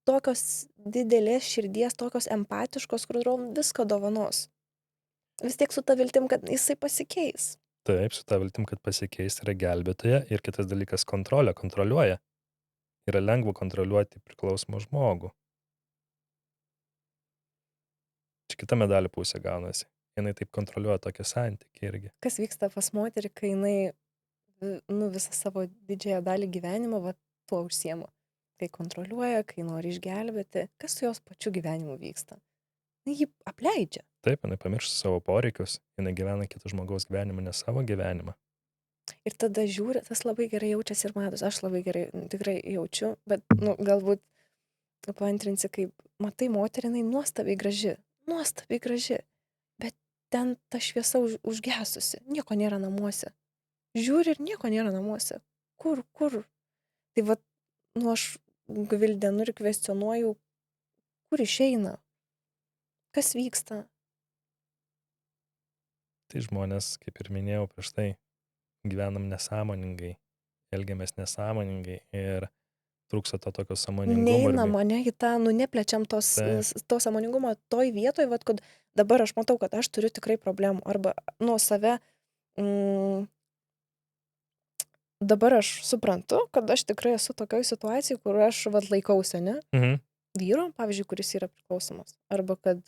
tokios didelės širdies, tokios empatiškos, kur viską dovanos. Vis tiek su ta viltim, kad jisai pasikeis. Taip, su tą viltim, kad pasikeis, yra gelbėtoja. Ir kitas dalykas - kontroliuoja. Yra lengva kontroliuoti priklausomą žmogų. Čia kita medalio pusė gaunasi. Jinai taip kontroliuoja tokį santykį irgi. Kas vyksta pas moterį, kai jinai nu, visą savo didžiąją dalį gyvenimo va, tuo užsiema. Kai kontroliuoja, kai nori išgelbėti, kas su jos pačiu gyvenimu vyksta. Jį apleidžia. Taip, jinai pamiršta savo poreikius, jinai gyvena kito žmogaus gyvenimą, ne savo gyvenimą. Ir tada žiūri, tas labai gerai jaučiasi ir matos. Aš labai gerai tikrai jaučiu, bet nu, galbūt paantrinsi, kaip matai moterį, jinai nuostabiai graži. Nuostabiai graži. Bet ten ta šviesa užgesusi. Nieko nėra namuose. Žiūri ir nieko nėra namuose. Kur? Tai va, nu aš gvildenu ir kvestionuoju, kur išeina. Kas vyksta? Tai žmonės, kaip ir minėjau prieš tai, gyvenam nesąmoningai, elgiamės nesąmoningai ir trūksta to tokio sąmoningumo. Neinam, ne, į tą, nu neplečiam to sąmoningumo toj vietoj, vat, kad dabar aš matau, kad aš turiu tikrai problemų. Arba nuo save, dabar aš suprantu, kad aš tikrai esu tokioj situacijai, kur aš vat laikausi, ne? Mhm. Vyro, pavyzdžiui, kuris yra priklausomas. Arba kad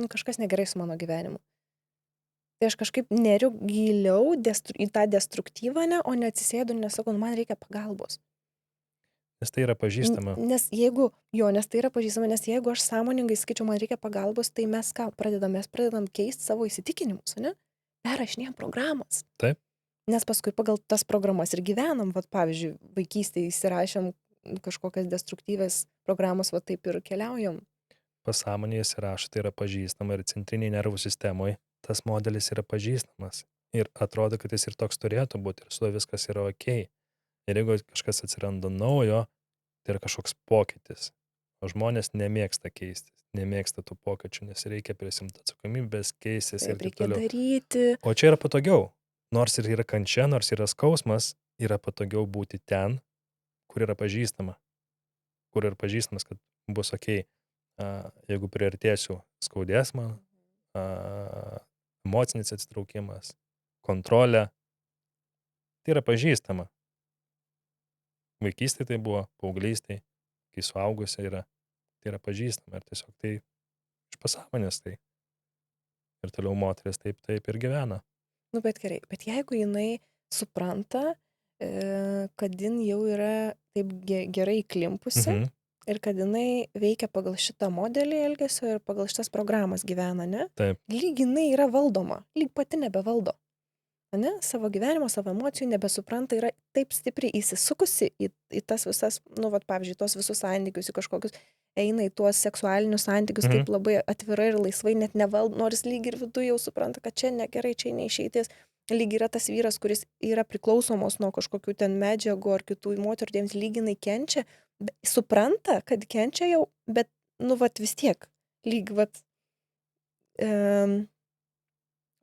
kažkas negerai su mano gyvenimu. Tai aš kažkaip neriu giliau į tą destruktyvą, ne, o neatsisėdu ir nesakau, man reikia pagalbos. Nes tai yra pažįstama. Nes tai yra pažįstama, nes jeigu aš sąmoningai sakyčiau, man reikia pagalbos, tai mes ką pradedam keisti savo įsitikinimus, ne? Perrašinėjam programas. Taip. Nes paskui pagal tas programas ir gyvenam, vat, pavyzdžiui, vaikystėje įsirašėm kažkokias destruktyvės programos, va taip ir keliaujam. Pasąmonėje įsirašo, tai yra pažįstama ir centriniai nervų sistemoje tas modelis yra pažįstamas. Ir atrodo, kad jis ir toks turėtų būti ir su to viskas yra okei. Ir jeigu kažkas atsiranda naujo, tai yra kažkoks pokytis. O žmonės nemėgsta keistis, nemėgsta tų pokyčių, nes reikia prisimti atsakomybės, keistis ir taip toliau. Daryti. O čia yra patogiau. Nors ir yra kančia, nors yra skausmas, yra patogiau būti ten, kur yra pažįstama. Kur yra pažįstamas, kad bus okei. Jeigu priartėsiu, skaudės man, emocinis atsitraukimas, kontrolė, tai yra pažįstama. Vaikystėje tai buvo, paauglystėje, kai suaugusia yra, tai yra pažįstama ir tiesiog tai iš pasąmonės tai. Ir toliau moteris taip ir gyvena. Nu, bet gerai, bet jeigu jinai supranta, kad jin jau yra taip gerai įklimpusi ir kad jinai veikia pagal šitą modelį elgesio ir pagal šitas programas gyvena, ne? Taip. Lyg jinai yra valdoma, lyg pati nebevaldo. Ne? Savo gyvenimo, savo emocijų nebesupranta, yra taip stipriai įsisukusi į tas visas, nu, vat, pavyzdžiui, tos visus santykius, į kažkokius, eina į tuos seksualinius santykius taip labai atvirai ir laisvai, net nevaldo, nors lyg ir viduje jau supranta, kad čia negerai, čia neišeitis. Lyg yra tas vyras, kuris yra priklausomos nuo kažkokių ten medžiagų ar kitų moterų, jiems lyginai kenčia, supranta, kad kenčia jau, bet, nu, vat vis tiek, lyg, vat,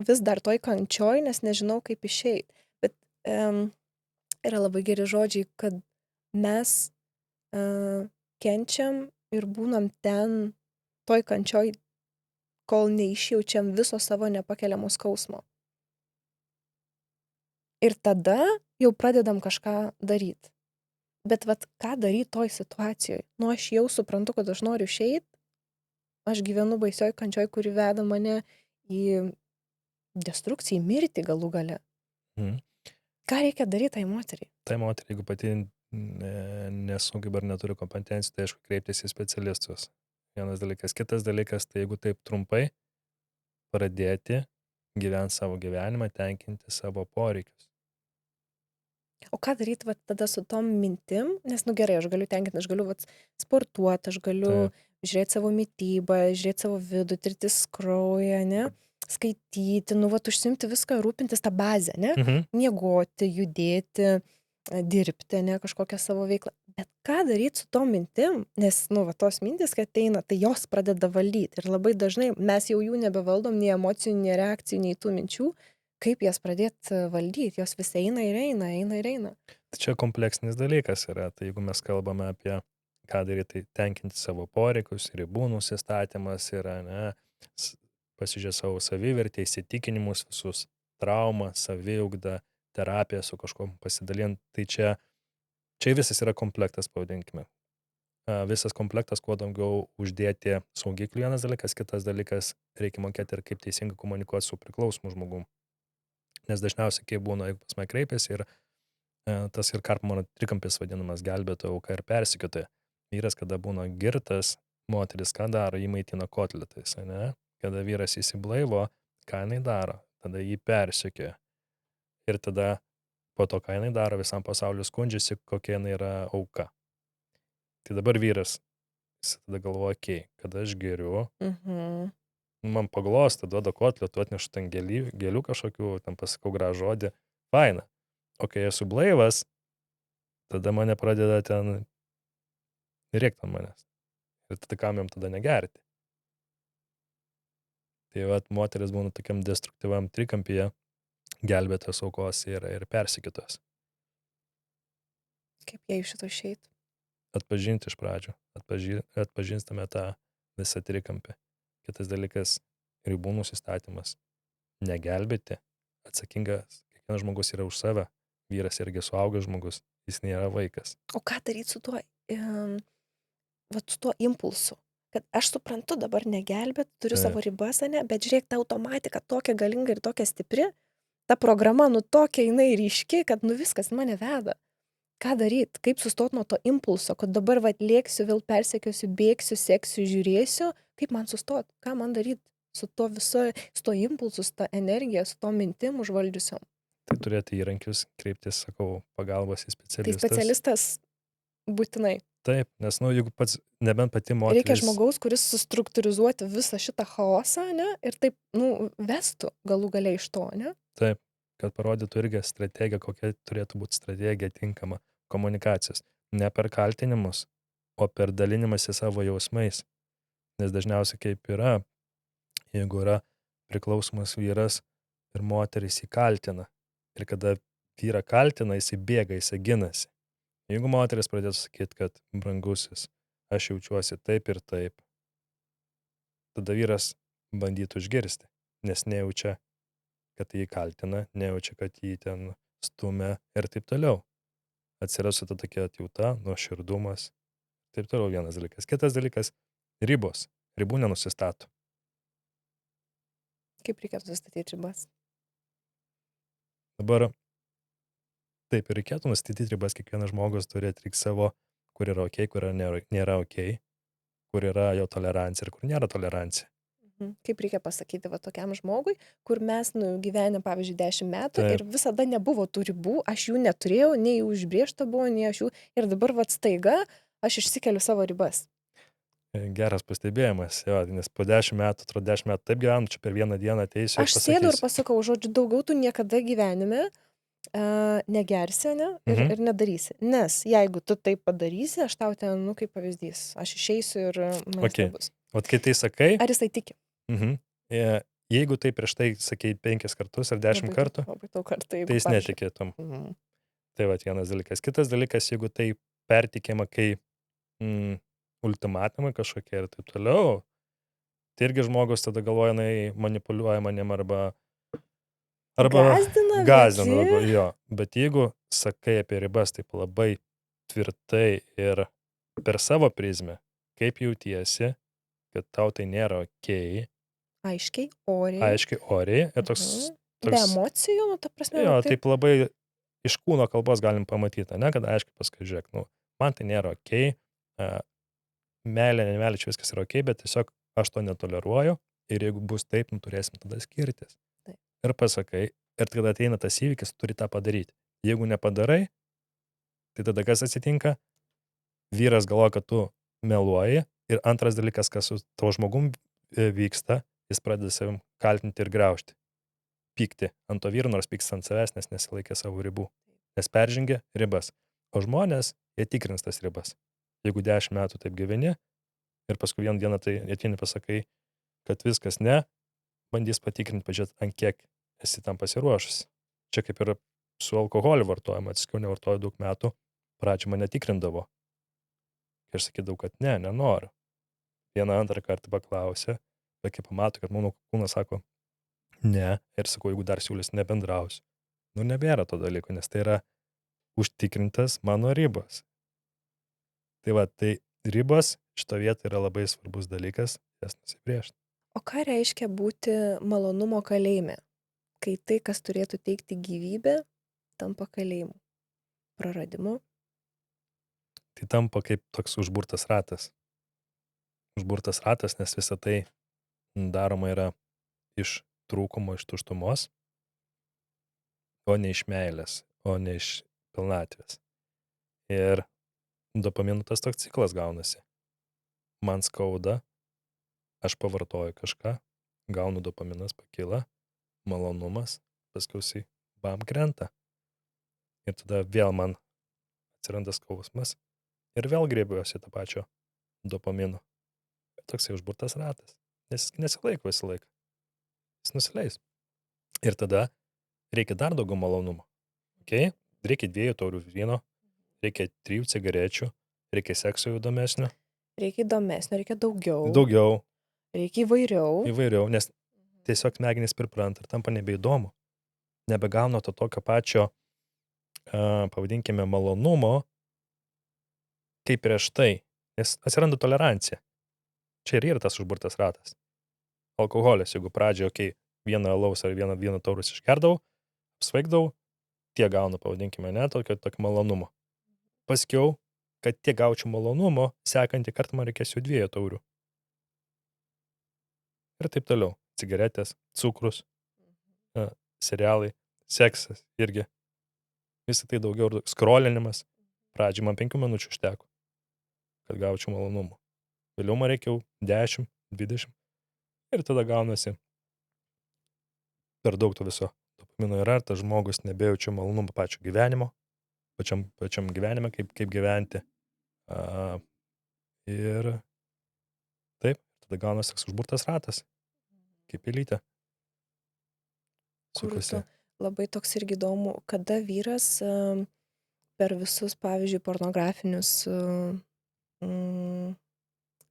vis dar toj kančioj, nes nežinau, kaip išeiti. Bet yra labai geri žodžiai, kad mes kenčiam ir būnam ten toj kančioj, kol neišjaučiam viso savo nepakeliamo skausmo. Ir tada jau pradedam kažką daryti. Bet vat ką daryti toj situacijoje? Nu, aš jau suprantu, kad aš noriu išeiti, aš gyvenu baisioj kančioj, kuri veda mane į destrukciją, į mirtį galų gale. Mhm. Ką reikia daryt tai moteriai? Tai moteriai, jeigu pati nesugeba ar neturi kompetencijų, tai aišku kreiptis į specialistus. Vienas dalykas. Kitas dalykas, tai jeigu taip trumpai, pradėti gyventi savo gyvenimą, tenkinti savo poreikius. O ką daryt vat tada su tom mintim? Nes, nu gerai, aš galiu tenkint, aš galiu vat sportuot, aš galiu Taip. žiūrėt savo mitybą, žiūrėt savo vidų, tirtis kraują, ane, skaityti, nu vat užsiimti viską, rūpintis tą bazę, ne, Mhm. miegoti, judėti, dirbti, ane, kažkokią savo veiklą. Bet ką daryt su tom mintim? Nes, nu, va tos mintys, kai ateina, tai jos pradeda valdyt. Ir labai dažnai mes jau jų nebevaldom, nei emocijų, nei reakcijų, nei tų minčių. Kaip jas pradėt valdyt? Jos vis eina ir eina, eina ir eina. Tai čia kompleksinis dalykas yra. Tai jeigu mes kalbame apie ką daryti, tai tenkinti savo poreikius, ribų nusistatymas yra, ne, pasižiūrėti savo savivertę, įsitikinimus visus, traumą, saviugdą, terapiją su kažkuom pasidalint. Tai čia visas yra komplektas, pavadinkime. Visas komplektas, kuo daugiau uždėti saugiklių vienas dalykas, kitas dalykas, reikia mokėti ir kaip teisingai komunikuoti su priklausomu žmogum. Nes dažniausiai, kai būna, jeigu pas mane kreipiasi ir tas ir Karpmano trikampis vadinamas gelbėtoja, auka ir persekiotoja. Vyras, kada būna girtas, moteris ką daro, jį maitina kotletais, ne? Kada vyras įsiblaivo, ką jinai daro, tada jį persekioja. Ir tada po to, ką jinai daro, visam pasauliu skundžiasi, kokia jinai yra auka. Tai dabar vyras, jis tada galvoja, kada aš geriu, Mhm. man paglosta, duoda kotletų, atnešu ten gėlių kažkokių, ten pasakau gražų žodį, faina. O kai esu blaivas, tada mane pradeda ten rėkt ant manęs. Ir tada kam jam tada negerti? Tai vat moteris būna tokiam destruktyviam trikampyje, gelbėtas aukos ir persekiotas. Kaip jie iš šito išeit? Atpažinti iš pradžių. Atpažinstame tą visą trikampį. Kitas dalykas - ribų nusistatymas. Negelbėti. Atsakingas kiekvienas žmogus yra už save. Vyras irgi suaugęs žmogus. Jis nėra vaikas. O ką daryt su tuo, vat su tuo impulsu? Kad aš suprantu dabar negelbėt, turiu Taip. savo ribas, ane, bet žiūrėk, ta automatika tokia galinga ir tokia stipri, ta programa, nu tokia jinai ryški, kad nu viskas mane veda. Ką daryt? Kaip sustot nuo to impulso, kad dabar vat lėksiu, vėl persekiosiu, bėgsiu, seksiu, žiūrėsiu, kaip man sustot? Ką man daryt su to viso, su to impulsu, su ta energija, su to mintim užvaldžiusiom? Tai turėti įrankius, kreiptis, sakau, pagalbos į Tai specialistus. specialistas būtinai. Taip, nes, nu, jeigu pats, nebent pati Reikia moteris. žmogaus, kuris sustruktūrizuotų visą šitą chaosą, ne, ir taip, nu, vestų galų gale iš to, ne? Taip, kad parodytų irgi strategiją, kokia turėtų būti strategija tinkama komunikacijos. Ne per kaltinimus, o per dalinimąsi savo jausmais. Nes dažniausiai kaip yra, jeigu yra priklausomas vyras ir moteris jį kaltina. Ir kada vyrą kaltina, jis bėga, jis ginasi. Jeigu moteris pradėtų sakyti, kad brangusis, aš jaučiuosi taip ir taip, tada vyras bandytų išgirsti, nes nejaučia, kad jį kaltina, nejaučia, kad jį ten stumia ir taip toliau. Atsirastų ta tokia atjauta, nuoširdumas, taip toliau vienas dalykas. Kitas dalykas - ribos. Ribų nenusistato. Kaip reikėtų sustatyti ribas? Dabar taip ir reikėtų nustatyti ribas, kiekvienas žmogus turi atlikti savo, kur yra ok, kur nėra ok, kur yra jo tolerancija ir kur nėra tolerancija. Kaip reikia pasakyti va tokiam žmogui, kur mes nu, gyvenę, pavyzdžiui, 10 metų Taip. ir visada nebuvo tų ribų, aš jų neturėjau, nei jų užbriežta buvo, nei aš jų, ir dabar va staiga aš išsikeliu savo ribas. Geras pastebėjimas, jo, nes po 10 metų, atrodo 10 metų taip gyvenu, čia per vieną dieną ateisiu Aš sėdu ir pasakysiu. pasakau, žodžiu, daugiau tu niekada gyvenime negersi, ne, ir nedarysi. Nes jeigu tu tai padarysi, aš tau ten, nu, kaip pavyzdys, aš išeisiu ir manęs Okay. nebus. Ot kai tai sakai, Ar jisai tiki? jeigu tai prieš tai sakei 5 kartus ar 10 kartų, Labai daug kartų. tai jis netikėtum. Tai va vienas dalykas. Kitas dalykas, jeigu tai pertikėma kai ultimatumai kažkokie ir taip toliau, tai irgi žmogus tada galvoja, jinai manipuliuoja manim arba Gąsdina, gąsdina, vedi. jo. Bet jeigu sakai apie ribas taip labai tvirtai ir per savo prizmę, kaip jautiesi, kad tau tai nėra okei, Aiškiai, oriai. aiškiai, oriai, ir toks Be toks, emocijų, nu, ta prasme, jo, va taip. taip labai iš kūno kalbos galim pamatyti, ne, kad aiškiai pasakai, žiūrėk, nu, man tai nėra okei, meilė, nemeilė, čia viskas yra okei, bet tiesiog aš to netoleruoju ir jeigu bus taip, nu, turėsim tada skirtis. Taip. Ir pasakai, ir tada ateina tas įvykis, turi tą padaryti. Jeigu nepadarai, tai tada kas atsitinka? Vyras galvoja, kad tu meluoji ir antras dalykas, kas su tavo žmogum vyksta, jis pradeda savim kaltinti ir griaužti. Pykti ant to vyro, nors pyksta ant savęs, nes nesilaikė savo ribų. Nes peržengė ribas. O žmonės, jie tikrins tas ribas. Jeigu 10 metų taip gyveni ir paskui vieną dieną tai ateini pasakai, kad viskas ne, bandys patikrinti, pažiūrėti, ant kiek esi tam pasiruošus. Čia kaip ir su alkoholiu vartojimu, atsiskiau nevartoju daug metų, pradžio mane tikrindavo. Ir aš sakydavau, kad ne, nenoriu. Vieną antrą kartą paklausė, bet kai pamato, kad mano kūnas sako ne, ir sakau, jeigu dar siūlys nebendrausiu. Nu, nebėra to dalyko, nes tai yra užtikrintas mano ribos. Tai va, tai ribos šito vietoj yra labai svarbus dalykas, jas nusibrėžti. O ką reiškia būti malonumo kalėjime, kai tai, kas turėtų teikti gyvybę, tampa kalėjimu, praradimu? Tai tampa kaip toks užburtas ratas. Užburtas ratas, nes visa tai daroma yra iš trūkumo, iš tuštumos, o ne iš meilės, o ne iš pilnatvės. Ir dopaminų tas toks ciklas gaunasi. Man skauda, aš pavartoju kažką, gaunu dopaminas, pakyla, malonumas, paskui bam krenta. Ir tada vėl man atsiranda skausmas ir vėl griebiuosi tą pačio dopamino. Toksai užburtas ratas, nes jis nesilaiko visą laiką. Jis nusileis. Ir tada reikia dar daugiau malonumo. Okay? Reikia 2 taurių vyno, reikia 3 cigarečių, reikia sekso įdomesnio. Reikia įdomesnio, reikia daugiau, Daugiau, reikia įvairiau. nes tiesiog smegenys pripranta ir tampa nebeįdomu. Nebegauna to tokio pačio, pavadinkime, malonumo, kaip prieš tai. Nes atsiranda tolerancija. Čia ir yra tas užburtas ratas. Alkoholis, jeigu pradžioje, vieną alaus ar vieną taurus išgerdavau, apsvaigdavau, tie gauna, pavadinkime, ne, tokio malonumo. Paskiau, kad tiek gaučiau malonumo, sekantį kartą man reikės jau 2 taurių. Ir taip toliau. Cigaretės, cukrus, serialai, seksas irgi. Visą tai daugiau ir skrolinimas. Pradžiai man 5 minučių užteko, kad gaučiau malonumo. Vėliau man reikia 10, 20. Ir tada gaunasi per daug to viso dopamino yra, tas žmogus nebejaučia malonumo pačio gyvenimo, pačiam gyvenime, kaip gyventi. Ir taip, tada gaunasi toks užburtas ratas, kaip pelytė. Kur Sukasi. tu labai toks irgi įdomu, kada vyras per visus, pavyzdžiui, pornografinius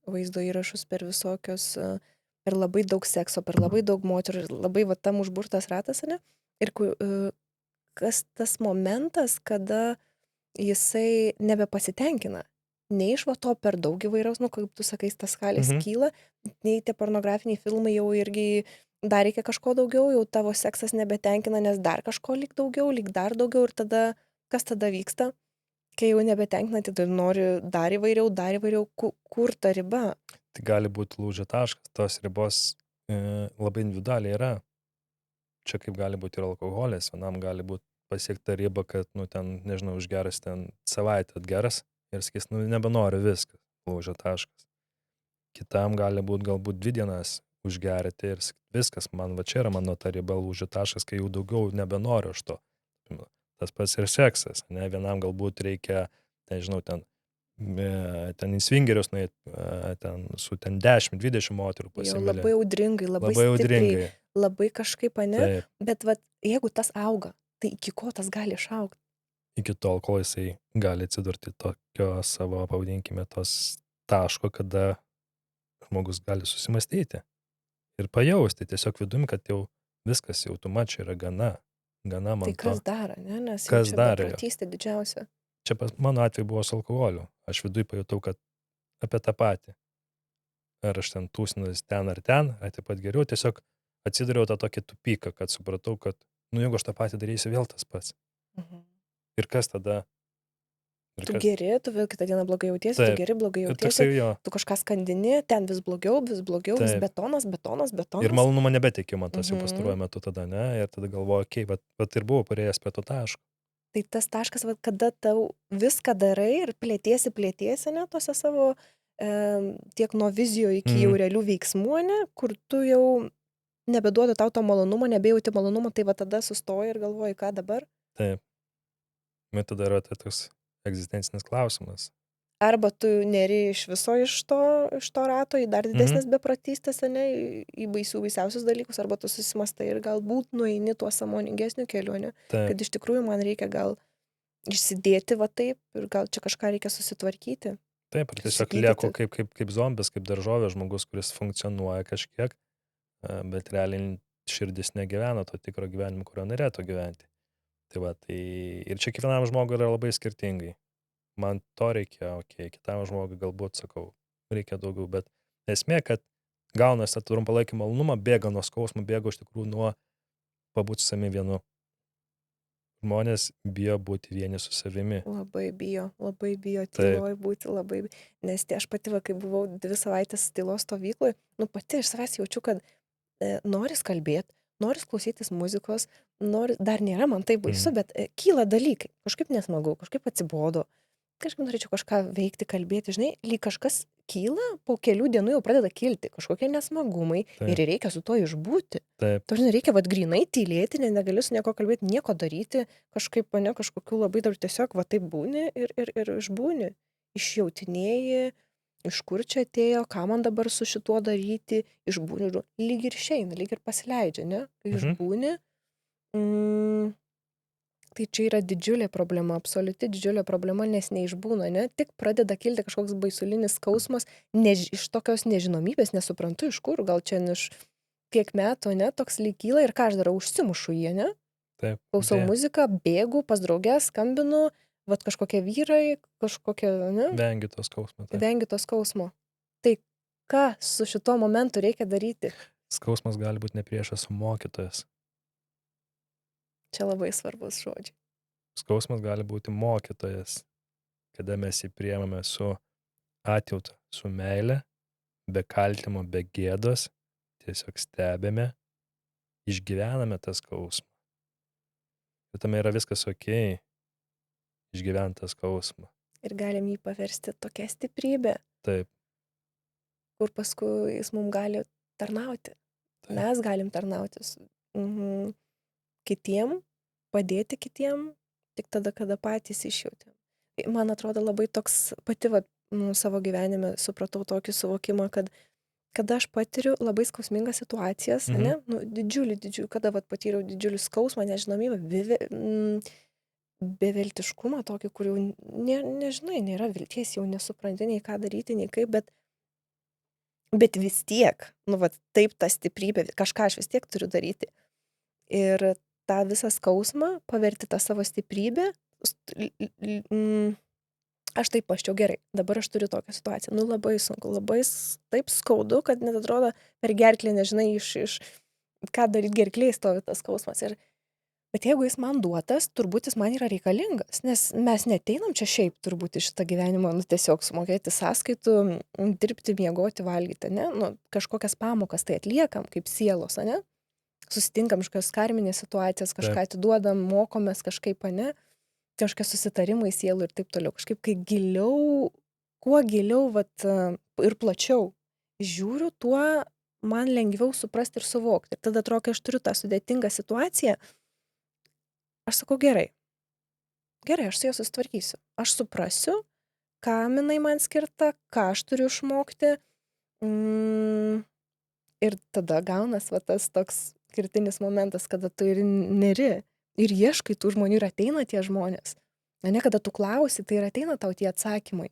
vaizdo įrašus, per visokios, per labai daug sekso, per labai daug moterų, ir labai va tam užburtas ratas, ne? Ir kas tas momentas, kada jisai nebepasitenkina. Nei iš va to per daug įvairiaus, nu, kaip tu sakai, tas skalės kyla, nei tie pornografiniai filmai jau irgi dar reikia kažko daugiau, jau tavo seksas nebetenkina, nes dar kažko lyg dar daugiau ir tada, kas tada vyksta, kai jau nebetenkina, tai nori dar įvairiau, kur ta riba? Tai gali būti lūžio taškas, tos ribos labai individualiai yra. Čia kaip gali būti ir alkoholis, vienam gali būti pasiekta riba, kad, nu, ten, nežinau, užgeras ten savaitę atgeras ir sakys, nu, nebenoriu, viskas, lūžio taškas. Kitam gali būti galbūt 2 dienas užgerti ir viskas, man va čia yra mano ta riba, lūžio taškas, kai jau daugiau nebenoriu aš to. Tas pats ir seksas, ne, vienam galbūt reikia, nežinau, ten į svingerius nueit, ten su 10-20 moterų Jau pasimylėt. labai audringai, labai stipriai, labai kažkaip, ane, Taip. bet vat, jeigu tas auga, tai iki ko tas gali išaugti? Iki tol, kol jisai gali atsidurti tokio savo, pavadinkime, tos taško, kada žmogus gali susimastyti ir pajausti tiesiog vidumi, kad jau viskas, jau tu čia yra gana man Tai to. kas dar, ne? Nes jau Kas čia dar, beprotystė didžiausia. Čia mano atveju buvo su alkoholiu. Aš viduj pajutau, kad apie tą patį. Ar aš ten tūsinuos ten ar ten, ar taip pat geriau, tiesiog atsidūriau tą tokį tupiką, kad supratau, kad, nu, jeigu aš tą patį darysiu, vėl tas pats. Mhm. Ir kas tada? Ir Tu kas? geri, tu vėl kitą dieną blogai jautiesi, tu Taip. geri, blogai Ir jautiesi, toksai jo, tu kažką skandini, ten vis blogiau, vis taip. betonas, betonas, Ir betonas. malonumo nebeteikė man tas jau Mhm. pastaruoju metu tada, ne? Ir tada galvoju, okei, vat ir buvau parėjęs prie to taško. Tai tas taškas, vat, kada tau viską darai ir plėtiesi, ne, tose savo tiek nuo vizijų iki jau Mhm. realių veiksmų, ne, kur tu jau nebeduoda tau to malonumo, nebejauti malonumo, tai va tada sustoji ir galvoji, ką dabar. Taip. Bet tada yra tai toks egzistencinis klausimas. Arba tu neri iš viso iš to rato į dar Mhm. didesnės beprotystės, ne, į baisiausius dalykus, arba tu susimastai ir galbūt nueini tuo sąmoningesniu keliu, ne, Taip. kad iš tikrųjų man reikia gal išsidėti va taip ir gal čia kažką reikia susitvarkyti. Taip, ir tiesiog Susigydyti. lieku kaip zombis, kaip daržovė, žmogus, kuris funkcionuoja kažkiek, bet realiai širdis negyvena to tikro gyvenimo, kurio norėtų gyventi. Tai va, tai ir čia kiekvienam žmogui yra labai skirtingai. Man to reikia, okei, kitam žmogui galbūt, sakau, reikia daugiau, bet esmė, kad gaunasi tą trumpalaikį malonumą, bėga nuo skausmo, bėga iš tikrųjų nuo pabūt su savimi vienu. Žmonės bijo būti vieni su savimi. Labai bijo Taip. tyloj būti, labai, nes aš pati, va, kai buvau 2 savaitės tylos stovykloj, nu pati iš savęs jaučiu, kad noris kalbėti, noris klausytis muzikos, dar nėra man tai baisu, bet kyla dalykai, kažkaip nesmagu, kažkaip atsibodo, kažkaip norėčiau kažką veikti, kalbėti, žinai, lyg kažkas kyla, po kelių dienų jau pradeda kilti kažkokie nesmagumai Taip. ir reikia su to išbūti. Taip. Tu žinai, reikia vat grinai tylėti, negali su nieko kalbėti, nieko daryti, kažkaip, ne, kažkokių labai dar tiesiog va taip būni ir išbūni, išjautinėji, iš kur čia atėjo, ką man dabar su šituo daryti, išbūni, lyg ir išeina, lyg ir pasileidžia, ne, kai išbūni. Tai čia yra didžiulė problema, absoliuti didžiulė problema, nes neišbūna, ne, tik pradeda kilti kažkoks baisulinis skausmas, iš tokios nežinomybės, nesuprantu iš kur, gal čia iš kiek metų, ne, toks lyg kyla ir ką aš darau, užsimušu jį, ne, Taip. klausau muziką, bėgu pas draugės, skambinu, vat kažkokie vyrai, kažkokie, ne, Vengi to skausmo. Taip. vengi to skausmo. Tai ką su šituo momentu reikia daryti? Skausmas gali būti ne priešas, o mokytojas. Čia labai svarbus žodžiai. Skausmas gali būti mokytojas, kada mes jį priemame su atjauta, su meile, be kaltimo, be gėdos, tiesiog stebime, išgyvename tą skausmą. Ir tame yra viskas okei, išgyventi tą skausmą. Ir galim jį paversti tokia stiprybė, Taip. kur paskui jis mums gali tarnauti. Taip. Mes galim tarnauti kitiem, padėti kitiem, tik tada, kada patys išjautėm. Man atrodo labai toks, pati savo gyvenime supratau tokį suvokimą, kad kada aš patiriu labai skausmingas situacijas, ne, nu, didžiulį, kada patyriau didžiulį skausmą, nežinomybę, beviltiškumą tokį, kur jau nežinai, nėra vilties, jau nesupranti nei ką daryti, nei kaip, bet vis tiek, nu, taip ta stiprybė, kažką aš vis tiek turiu daryti. Ir tą visą skausmą paverti tą savo stiprybę, aš taip paščiau gerai, dabar aš turiu tokią situaciją, nu labai sunku, labai taip skaudu, kad net atrodo per gerklį, nežinai, iš ką daryti gerklėje stovi tas skausmas. Bet jeigu jis man duotas, turbūt jis man yra reikalingas, nes mes neteinam čia šiaip turbūt iš šitą gyvenimą, nu tiesiog sumokėti sąskaitų, dirbti, miegoti, valgyti, ne, nu kažkokias pamokas tai atliekam kaip sielos, ne, susitinkam kažkokias karminės situacijas, kažką atiduodam, mokomės kažkaip, ne, kažkokie susitarimai sielų ir taip toliau. Kažkaip, kai giliau, kuo giliau ir plačiau žiūriu, tuo man lengviau suprasti ir suvokti. Ir tada atrodo, kai aš turiu tą sudėtingą situaciją, aš sakau, gerai, aš su juo susitvarkysiu. Aš suprasiu, kam jinai man skirta, ką aš turiu išmokti. Ir tada gaunas tas toks kritinis momentas, kada tu ir neri. Ir ieškai tų žmonių ir ateina tie žmonės. Ne, kada tu klausi, tai ir ateina tau tie atsakymai.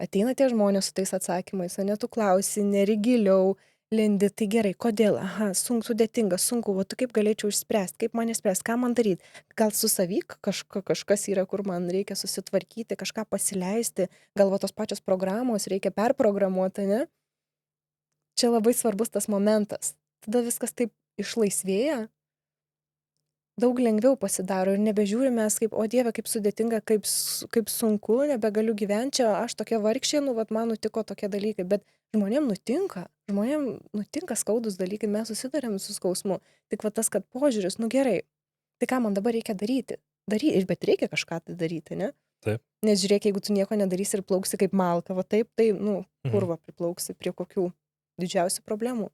Ateina tie žmonės su tais atsakymais, o ne tu klausi, neri giliau, lendi, tai gerai, kodėl, sudėtinga, sunku, o tu kaip galėčiau išspręsti, kaip man išspręsti, ką man daryti, gal su savyk kažkas yra, kur man reikia susitvarkyti, kažką pasileisti, gal tos pačios programos reikia perprogramuoti, ne? Čia labai svarbus tas momentas. Tada viskas taip išlaisvėja, daug lengviau pasidaro ir nebežiūrim mes kaip, o Dieve, kaip sudėtinga, kaip sunku, nebegaliu gyventi, čia aš tokia vargšė, nu, vat man nutiko tokie dalykai, bet žmonėm nutinka skaudus dalykai, mes susidarėm su skausmu, tik va tas, kad požiūris, nu gerai, tai ką man dabar reikia daryti? Bet reikia kažką tai daryti, ne? Taip. Nes žiūrėk, jeigu tu nieko nedarysi ir plauksi kaip malka, va taip, tai, nu, kur va priplauksi, prie kokių didžiausių problemų.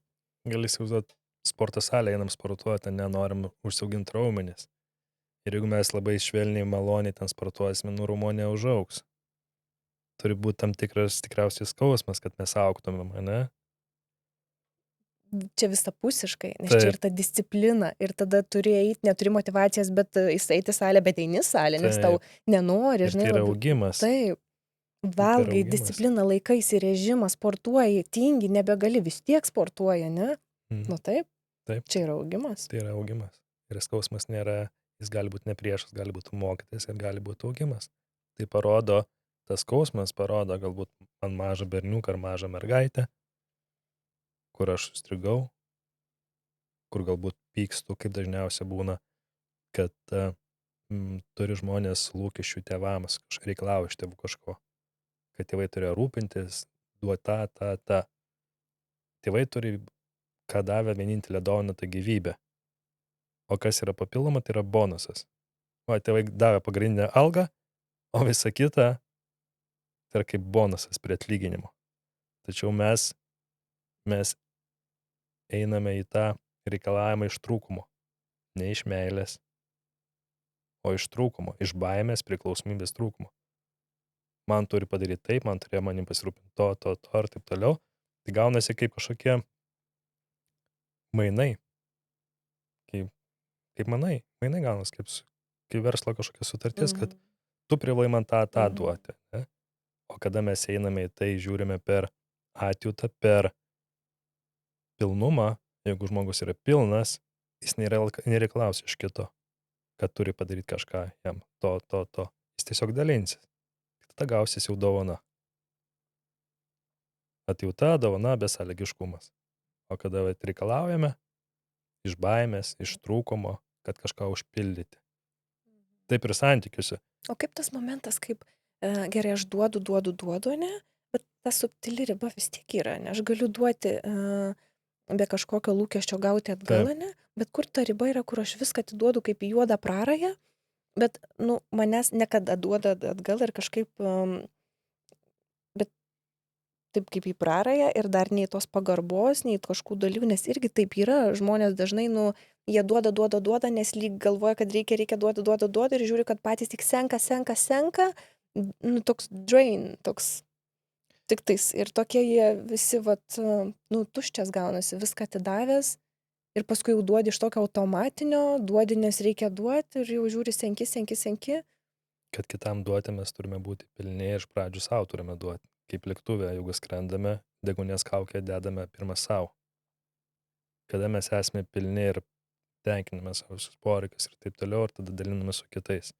Gali įsivaizduoti, sporto salę einam sportuoti, nenorim užsiauginti raumenis. Ir jeigu mes labai švelniai, maloniai ten sportuosime, nu raumo neužaugs. Turi būti tam tikras tikriausiai skausmas, kad mes augtumėm, ne? Čia visapusiškai, nes čia ir ta disciplina, ir tada turi eiti, neturi motivacijos, bet jis eiti salę, bet eini salę, nes tau nenori, Ir žinai. tai yra augimas. Taip, valgai, disciplina, laikaisi režimą, sportuoji, tingi, nebegali, vis tiek sportuoja, ne? Nu taip, čia yra augimas. Tai yra augimas. Ir skausmas nėra, jis gali būti ne priešas, gali būti mokytis ir gali būti augimas. Tai parodo, tas skausmas parodo galbūt man mažą berniuką ar mažą mergaitę, kur aš sustrigau, kur galbūt pykstu, kaip dažniausia būna, kad turi žmonės lūkesčių tėvams, reikalauja iš tėvų kažko, kad tėvai turėjo rūpintis, duoti tą. Tėvai turi, ką davė vienintelę dovaną, tai gyvybę. O kas yra papildoma, tai yra bonusas. O tėvai davė pagrindinę algą, o visa kita tai yra kaip bonusas prie atlyginimo. Tačiau mes einame į tą reikalavimą iš trūkumo. Ne iš meilės, o iš trūkumo, iš baimės, priklausomybės trūkumo. Man turi padaryti taip, man turėjo manim pasirūpinti to ir taip toliau. Tai gaunasi kaip kažkokie mainai. Kaip mainai gaunasi, kaip verslo kažkokia sutartis, kad tu privalai man tą duoti. Ne? O kada mes einame į tai, žiūrime per atjautą, per pilnumą, jeigu žmogus yra pilnas, jis nereikalaus iš kito, kad turi padaryti kažką jam, to. Jis tiesiog dalinsis. Tada gausis jau dovana. Atjauta, dovana, besąlygiškumas. O kada reikalaujame iš baimės, iš trūkumo, kad kažką užpildyti. Taip ir santykiuose. O kaip tas momentas, kaip gerai aš duodu, ne? Bet ta subtili riba vis tiek yra, ne? Aš galiu duoti be kažkokio lūkesčio gauti atgal, ne? Bet kur ta riba yra, kur aš viską atiduodu kaip į juodą prarają, bet, nu, manęs nekada duoda atgal ir kažkaip, bet taip kaip į prarają ir dar nei tos pagarbos, nei kažkų dalykų, nes irgi taip yra, žmonės dažnai, nu, jie duoda, nes lyg galvoja, kad reikia duoti ir žiūri, kad patys tik senka, nu, toks drain, toks tik tais. Ir tokie jie visi, vat, nu, tuščias gaunasi, viską atidavęs ir paskui jau duodi iš tokio automatinio, duodi, nes reikia duoti ir jau žiūri senki. Kad kitam duoti mes turime būti pilni ir iš pradžių savo turime duoti. Kaip lėktuvė, jeigu skrendame, degunės kaukę dedame pirmą savo. Kada mes esame pilni ir tenkiname savo visus poreikius ir taip toliau, ir tada daliname su kitais.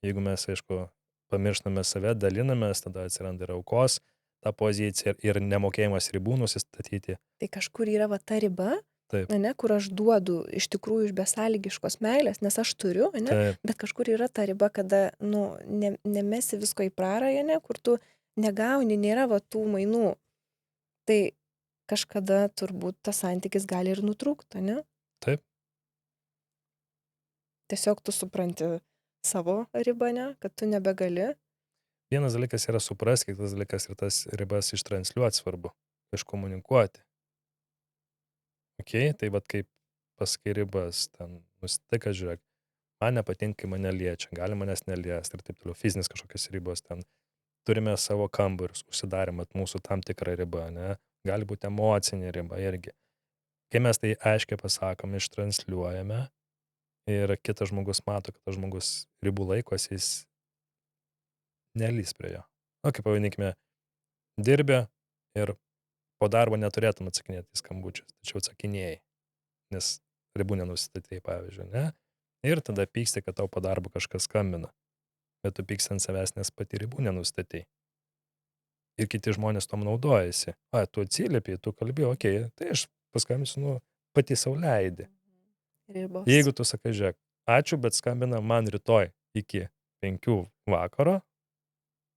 Jeigu mes, aišku, pamirštame save, dalinamės, tada atsiranda ir aukos ta pozicija ir nemokėjimas ribų nusistatyti. Tai kažkur yra va ta riba, Taip. Ne, kur aš duodu iš tikrųjų iš besąlygiškos meilės, nes aš turiu, ne, Taip. Bet kažkur yra ta riba, kada, nu, nemesi visko į prarają, ne, kur tu negauni, nėra va tų mainų. Tai kažkada turbūt tas santykis gali ir nutrūkti, ne? Taip. Tiesiog tu supranti savo ribą, ne, kad tu nebegali. Vienas dalykas yra suprasti, kitas dalykas ir tas ribas ištransliuoti svarbu, iškomunikuoti. Tai vat kaip pasakai ribas, ten nusitai, kad žiūrėk, man nepatinka, kai mane liečia, gali manęs neliesti ir taip toliau, fizinės kažkokios ribos ten. Turime savo kambarius, užsidarėm mūsų tam tikrą ribą, ne? Gali būti emocinė riba irgi. Kai mes tai aiškiai pasakom, ištransliuojame ir kitas žmogus mato, kad tas žmogus ribų laikosi, jis nelys prie jo. Kaip pavadinkime, dirbė ir po darbo neturėtum atsakinėti į skambučius, tačiau atsakinėjai, nes ribų nenusistatėjai, pavyzdžiui, ne? Ir tada pyksti, kad tau po darbo kažkas skambina, bet tu pyksti ant savęs, nes pati ribų nenustatėjai. Ir kiti žmonės tom naudojasi. Tu atsiliepi, tu kalbėjai, tai aš paskambinsiu, pati sau leidi. Ribos. Jeigu tu sakai, žiūrėk, ačiū, bet skambina man rytoj iki 5 vakaro,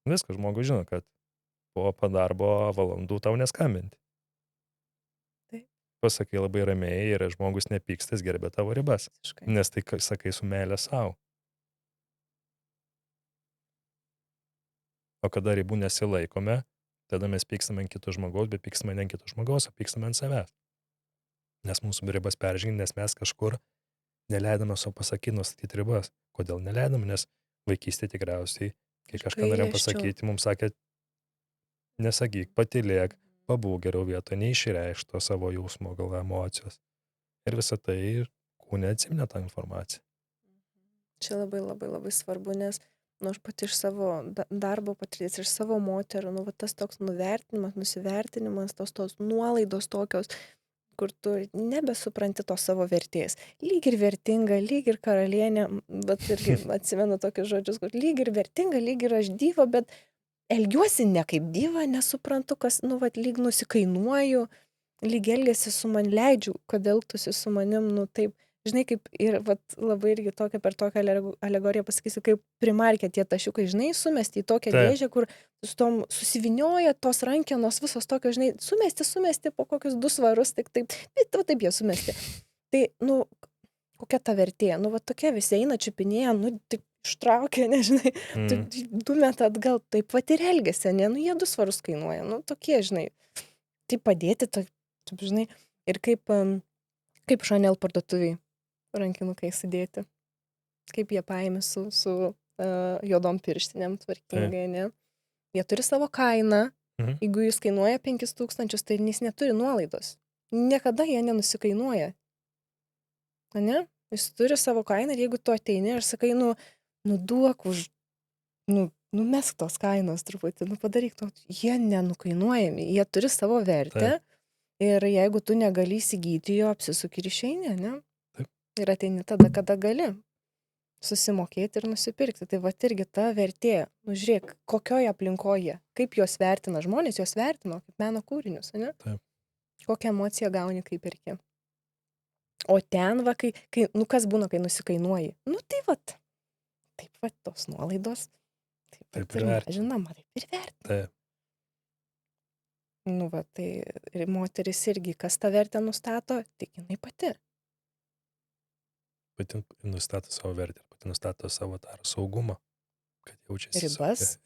viskas, žmogus žino, kad po darbo valandų tau neskambinti. Taip, Pasakai labai ramiai ir žmogus nepykstas, gerbia tavo ribas, visiškai. nes tai sakai su meilė savo. O kada ribų nesilaikome, tada mes pykstame ant kito žmogaus, bet pykstame ne ant kito žmogaus, o pykstame ant savęs. Nes mūsų ribas peržengė, nes mes kažkur neleidome savo pasakyti, nustatyti ribas. Kodėl neleidome? Nes vaikystėje tikriausiai, kai kažką norėjom Gailesčio. pasakyti, mums sakė, nesakyk, patylėk, pabūk geriau vietoje, neišreikš to savo jausmo, gal emocijos. Ir visą tai kūne atsiminė tą informaciją. Čia labai labai labai svarbu, nes nu, aš pati iš savo darbo patirties, iš savo moterų, nu, va, tas toks nuvertinimas, nusivertinimas, tos nuolaidos tokios, kur tu nebesupranti tos savo vertės. Lyg ir vertinga, lyg ir karalienė, bet irgi atsimenu tokius žodžius, kur lyg ir vertinga, lyg ir aš diva, bet elgiuosi ne kaip diva, nesuprantu, kas, nu, va, lyg nusikainuoju, lyg elgesi su man, leidžiu, kad elgtųsi su manim, nu, taip, žinai, kaip ir, vat, labai irgi tokia per tokią alegoriją pasakysiu, kaip primarkė tie tašiukai, žinai, sumesti į tokią Taip. dėžę, kur su tom susivinioja tos rankenos visos tokios, žinai, sumesti po kokius 2 svarus, tik taip, taip jie sumesti. Tai, nu, kokia ta vertė, nu, va, tokia visi eina čiupinėja, nu, taip ištraukia, nežinai, tu 2 metai atgal, taip pat ir elgesi, ne, nu, jie 2 svarus kainuoja, nu, tokie, žinai, tai padėti, taip, žinai, ir kaip Chanel parduotuviai rankinukai sudėti, kaip jie paėmė su juodom pirštinėm tvarkingai, ne, jie turi savo kainą, jeigu jis kainuoja 5000, tai jis neturi nuolaidos, niekada jie nenusikainuoja, ne, jis turi savo kainą ir jeigu tu ateini ir sakai, nu duok už, numesk tos kainos truputį, padaryk to, jie nenukainuojami, jie turi savo vertę. Taip. Ir jeigu tu negali įsigyti jo, apsisuk ir išeini, ne? Taip. Ir ateini tada, kada gali susimokėti ir nusipirkti. Tai va irgi ta vertė, nu žiūrėk, kokioje aplinkoje, kaip juos vertina žmonės, juos vertino kaip meno kūrinius, ne? Taip. Kokią emociją gauni, kai perki. O ten va, kai nu kas būna, kai nusikainuoji? Nu tai va, taip va, tos nuolaidos, taip ir mažinama, taip ir vertina. Taip. Nu va, tai ir moteris irgi, kas tą vertę nustato, tik jinai pati. Pati nustato savo vertę, pati nustato savo tą saugumą, kad jaučiasi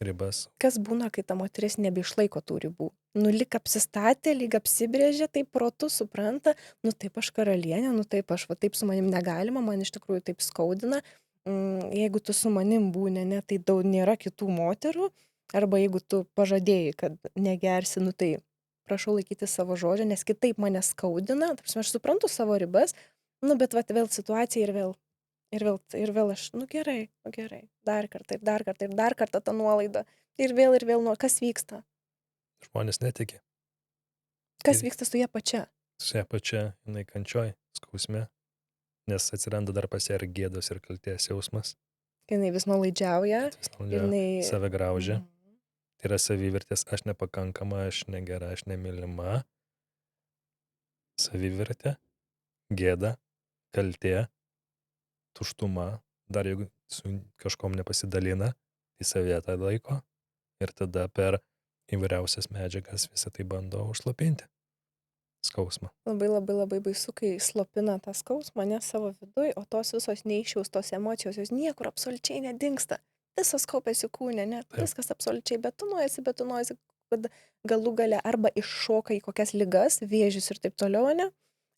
ribas. Kas būna, kai ta moteris nebeišlaiko tų ribų? Nu, lyg apsistatė, lyg apsibrėžė, taip protu supranta, nu taip aš karalienė, nu taip aš, va taip su manim negalima, man iš tikrųjų taip skaudina. Jeigu tu su manim būni, ne, tai daug nėra kitų moterų, arba jeigu tu pažadėjai, kad negersi, nu tai prašau laikyti savo žodžio, nes kitaip mane skaudina, aš suprantu savo ribas, nu bet va vėl situacija ir vėl aš, nu gerai, dar kartą tą nuolaidą, ir vėl, nu kas vyksta? Žmonės netiki. Kas vyksta su ją pačia? Su ją pačia, jinai kančioj, skausme, nes atsiranda dar pas ją ir gėdos ir kaltės jausmas. Jinai vis nuolaidžiauja, save graužia. Tai yra savivertės, aš nepakankama, aš negera, aš nemylima. Savivertė, gėda, kaltė, tuštuma, dar jeigu su kažkom nepasidalina, tai savyje tą laiko ir tada per įvairiausias medžiagas visą tai bando užslopinti skausmą. Labai baisu, kai slopina tą skausmą, ne savo viduj, o tos visos neišjaustos emocijos, jos niekur absoliučiai nedingsta. Visos kaupėsi kūne, ne? Taip. Viskas absoliučiai betonuojasi, kad galų gale arba iššoka į kokias ligas, vėžius ir taip toliau, ne?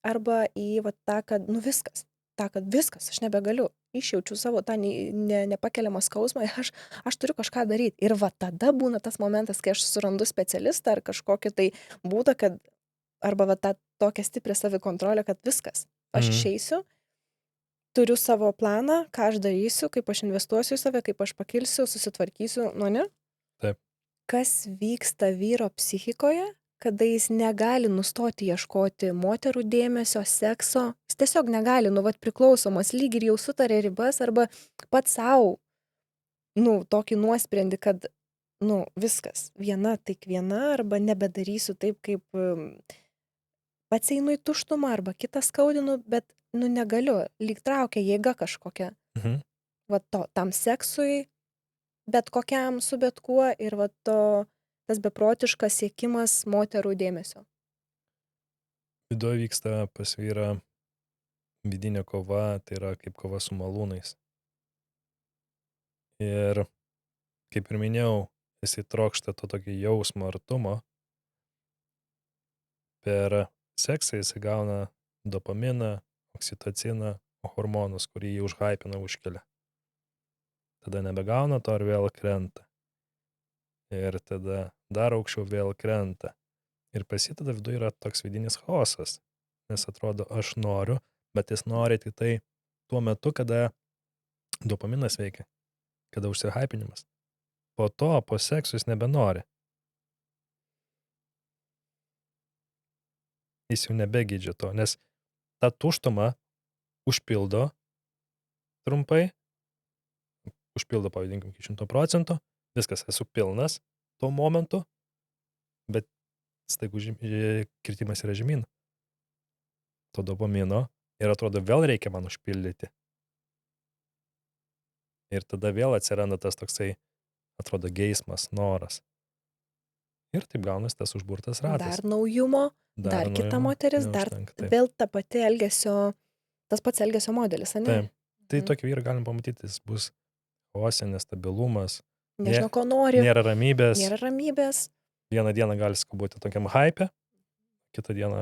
Arba į va, tą, kad, nu viskas, aš nebegaliu, išjaučiu savo tą nepakeliamą skausmą, aš turiu kažką daryti. Ir va tada būna tas momentas, kai aš surandu specialistą ar kažkokį tai būdą, kad arba va tą tokią stiprią savikontrolę, kad viskas, aš išeisiu, turiu savo planą, ką aš darysiu, kaip aš investuosiu į save, kaip aš pakilsiu, susitvarkysiu, nu ne? Taip. Kas vyksta vyro psichikoje, kada jis negali nustoti ieškoti moterų dėmesio, sekso, jis tiesiog negali, nu vat priklausomas, lyg ir jau sutarė ribas, arba pats savo, nu, tokį nuosprendį, kad, nu, viskas, viena, tik viena, arba nebedarysiu taip, kaip pats einu į tuštumą arba kitą skaudinu, bet, nu, negaliu, lyg traukia jėga kažkokia. Mhm. Va tam seksui, bet kokiam su bet kuo ir va tas beprotiškas siekimas moterų dėmesio. Viduje vyksta pas vyrą vidinė kova, tai yra kaip kova su malūnais. Ir, kaip ir minėjau, jisai trokšta to tokio jausmo artumo. Per seksą jisai gauna dopaminą, oksitociną, hormonus, kurie jį užhypina, užkelia. Tada nebegauna to ir vėl krenta. Ir tada dar aukščiau vėl krenta. Ir pas jį tada viduje yra toks vidinis chaosas. Nes atrodo, aš noriu, bet jis nori tik tai tuo metu, kada dopaminas veikia, kada užsihypinimas. Po to, po sekso jis nebenori. Jis jau nebegydžia to, nes tą tuštumą užpildo trumpai, užpildo, pavadinkim, iki 100%, viskas, esu pilnas tuo momentu, bet staigu kritimas yra žemyn. To dopamino ir atrodo vėl reikia man užpildyti. Ir tada vėl atsiranda tas toksai, atrodo, geismas, noras. Ir taip gaunasi tas užburtas ratas. Dar naujumo, dar kita naujumo, moteris, dar neužtenka, taip. vėl tas pats elgesio modelis, ane? Taip. Tai tokį vyrą galim pamatyti, jis bus chaose, nestabilumas, Nežinau, ko nori, nėra ramybės. nėra ramybės. Vieną dieną gali būti tokiam hype, kitą dieną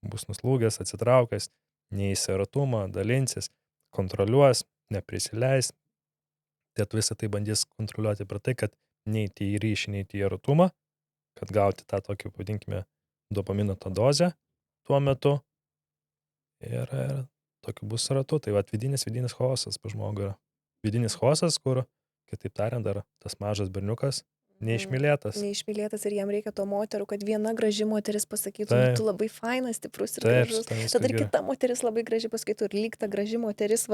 bus nuslūgęs, atsitraukęs, neįs į artumą, dalinsis, kontroliuos, neprisileis. Tai visą tai bandys kontroliuoti per tai, kad neiti į ryšį, neiti į artumą, kad gauti tą tokį, pavadinkime, dopamino tą dozę tuo metu. Ir tokiu bus ratu. Tai vat vidinis chaosas pas žmogų yra. Vidinis chaosas, kur, kitaip tariant, dar tas mažas berniukas neišmylėtas. Neišmylėtas ir jam reikia to moterų, kad viena graži moteris pasakytų, Taip. tu labai fainas, stiprus ir Taip, gražus. ten viskas Tada ir gerai. kita moteris labai gražiai pasakytų ir lyg ta graži moteris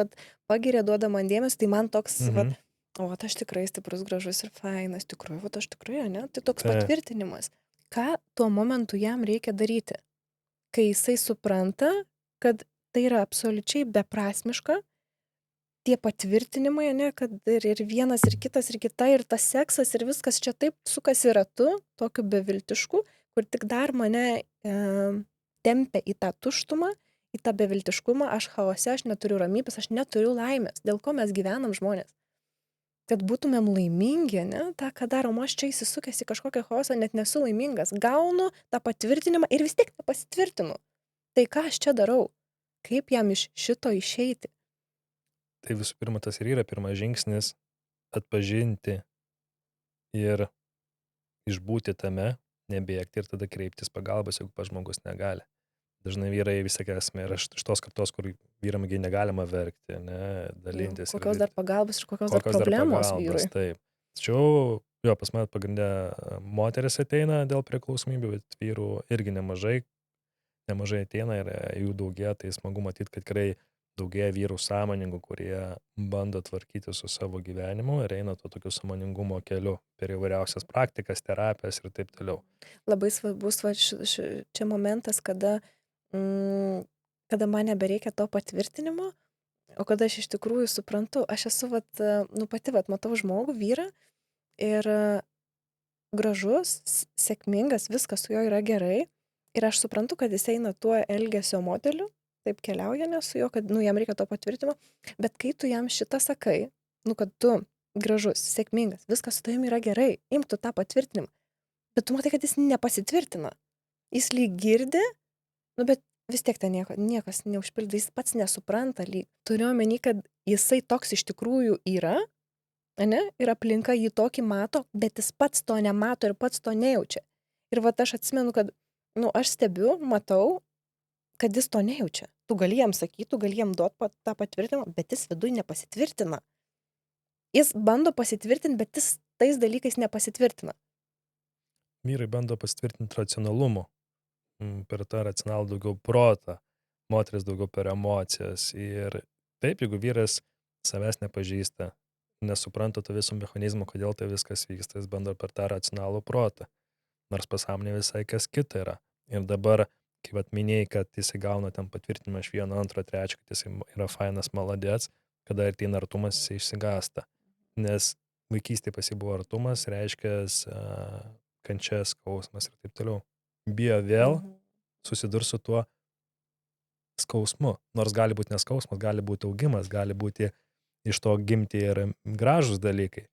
pagiria, duoda man dėmesį, tai man toks, Mhm. o aš tikrai stiprus, gražus ir fainas, tikrųjų, aš tikrai, ne? Tai toks Taip. patvirtinimas. Ką tuo momentu jam reikia daryti? Kai jisai supranta, kad tai yra absoliučiai beprasmiška, tie patvirtinimai, ne, kad ir vienas, ir kitas, ir kita, ir tas seksas, ir viskas čia taip sukasi ratu, tokiu beviltišku, kur tik dar mane tempia į tą tuštumą, į tą beviltiškumą, aš chaose, aš neturiu ramybės, aš neturiu laimės. Dėl ko mes gyvenam žmonės? Kad būtumėm laimingi, ne, tą, ką darom, aš čia įsisukęs į kažkokią chaosą, net nesu laimingas. Gaunu tą patvirtinimą ir vis tiek nepasitvirtinu. Tai ką aš čia darau? Kaip jam iš šito išeiti? Tai visų pirma, tas ir yra pirmas žingsnis atpažinti ir išbūti tame, nebėgti ir tada kreiptis pagalbos, jeigu pas žmogus negali. Dažnai vyrai vis tiek esame ir aš iš tos kartos, kur vyram negalima verkti, ne, dalintis. Kokios dar pagalbos ir kokios dar problemos vyrui. Taip. Tačiau, jo, pas mane pagrindė moteris ateina dėl priklausomybių, bet vyrų irgi nemažai ateina ir jų daugėja, tai smagu matyti, kad tikrai daugėja vyrų sąmoningų, kurie bando tvarkyti su savo gyvenimu ir eina to tokiu sąmoningumo keliu per įvairiausias praktikas, terapijas ir taip toliau. Labai svarbus čia momentas, kada man nebereikia to patvirtinimo, o kada aš iš tikrųjų suprantu, aš esu pati matau žmogų, vyrą ir gražus, sėkmingas, viskas su juo yra gerai ir aš suprantu, kad jis eina tuo elgesio modeliu, taip keliauja ne su juo, kad jam reikia to patvirtimo, bet kai tu jam šitą sakai, kad tu gražus, sėkmingas, viskas su tavimi yra gerai, imk tu tą patvirtinimą, bet tu matai, kad jis nepasitvirtina, jis lyg girdi, bet vis tiek ten niekas neužpildė, jis pats nesupranta lyg. Turiu omeny, kad jisai toks iš tikrųjų yra, ne, ir aplinka jį tokį mato, bet jis pats to nemato ir pats to nejaučia. Ir aš atsimenu, kad, aš stebiu, matau, kad jis to nejaučia. Tu gali jam sakyti, tu gali jam duoti tą patvirtinimą, bet jis viduje nepasitvirtina. Jis bando pasitvirtinti, bet jis tais dalykais nepasitvirtina. Vyrai bando pasitvirtinti racionalumu. Per tą racionalų daugiau protą, moteris daugiau per emocijas. Ir taip, jeigu vyras savęs nepažįsta, nesupranta to viso mechanizmo, kodėl tai viskas vyksta, jis bando per tą racionalų protą. Nors pasąmonė visai kas kita yra. Ir dabar kai vat minėjai, kad jisai gauna ten patvirtinimą iš 1, 2, 3, kad jisai yra fainas maladėts, kada ateina artumas, jisai išsigąsta. Nes vaikystėje pas jį buvo artumas, reiškia kančias, skausmas ir taip toliau. Bijo vėl susidurs su tuo skausmu. Nors gali būti neskausmas, gali būti augimas, gali būti iš to gimti ir gražus dalykai.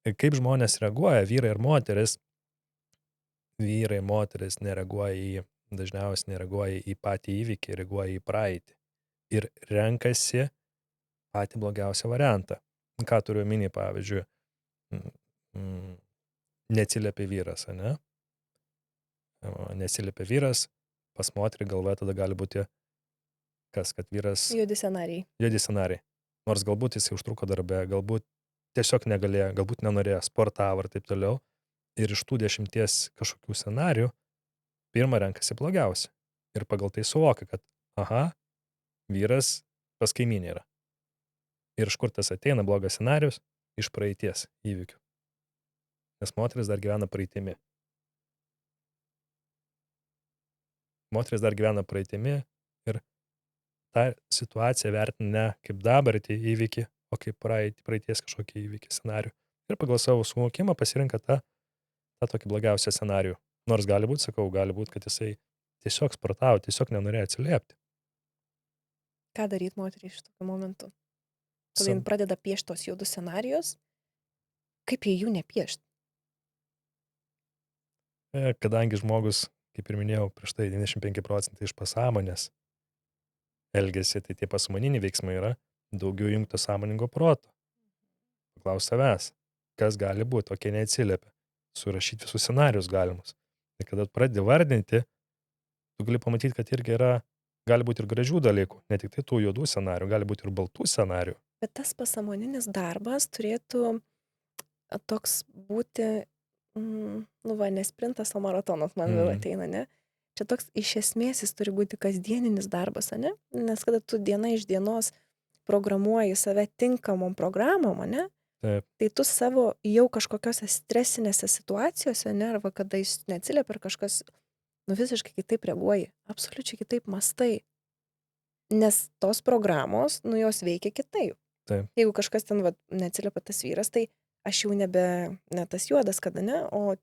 Ir kaip žmonės reaguoja, vyrai ir moteris, dažniausiai nereaguoja į patį įvykį, reaguoja į praeitį. Ir renkasi patį blogiausią variantą. Ką turiu omeny, pavyzdžiui, neatsiliepia vyras, ane? Neatsiliepia vyras, pas moterį galvoje tada gali būti kas, kad vyras Juodi scenarijai. Nors galbūt jis užtruko darbe, galbūt tiesiog negalėjo, galbūt nenorėjo, sportavo ir taip toliau. Ir iš tų 10 kažkokių scenarijų, pirmą renkasi blogiausia. Ir pagal tai suvokia, kad, aha, vyras pas kaimynį yra. Ir iš kur tas ateina blogas scenarius? Iš praeities įvykių. Nes moteris dar gyvena praeitimi. Ir tą situaciją vertina ne kaip dabartį įvykį, o kaip praeities kažkokį įvykį scenarių. Ir pagal savo suvokimą pasirinka tą tokį blogiausią scenarijų. Nors gali būti, kad jisai tiesiog sportavo, tiesiog nenorėjo atsiliepti. Ką daryti moteriai iš tokių momentų? Kada jin pradeda piešti tos juodus scenarijus, kaip jie jų nepiešti? Kadangi žmogus, kaip ir minėjau, prieš tai 95% iš pasąmonės elgiasi, tai tie pasąmoniniai veiksmai yra daugiau jungto sąmoningo proto. Paklaus savęs, kas gali būti, tokie neatsiliepia. Surašyti visus scenarius galimus. Ir kada pradedi vardinti, tu gali pamatyti, kad irgi gali būti ir gražių dalykų, ne tik tai tų juodų scenarių, gali būti ir baltų scenarių. Bet tas pasąmoninis darbas turėtų toks būti, ne sprintas, o maratonas man vėl ateina, ne? Čia toks iš esmės jis turi būti kasdieninis darbas, ne? Nes kada tu diena iš dienos programuoji save tinkamom programom, ne? Taip. Tai tu savo jau kažkokiose stresinėse situacijose, ne? Arba kada jis neatsiliepia ar kažkas, visiškai kitaip reaguoji, absoliučiai kitaip mastai. Nes tos programos, jos veikia kitaip. Taip. Jeigu kažkas ten neatsiliepia tas vyras, tai aš jau ne tas juodas, kada ne, o,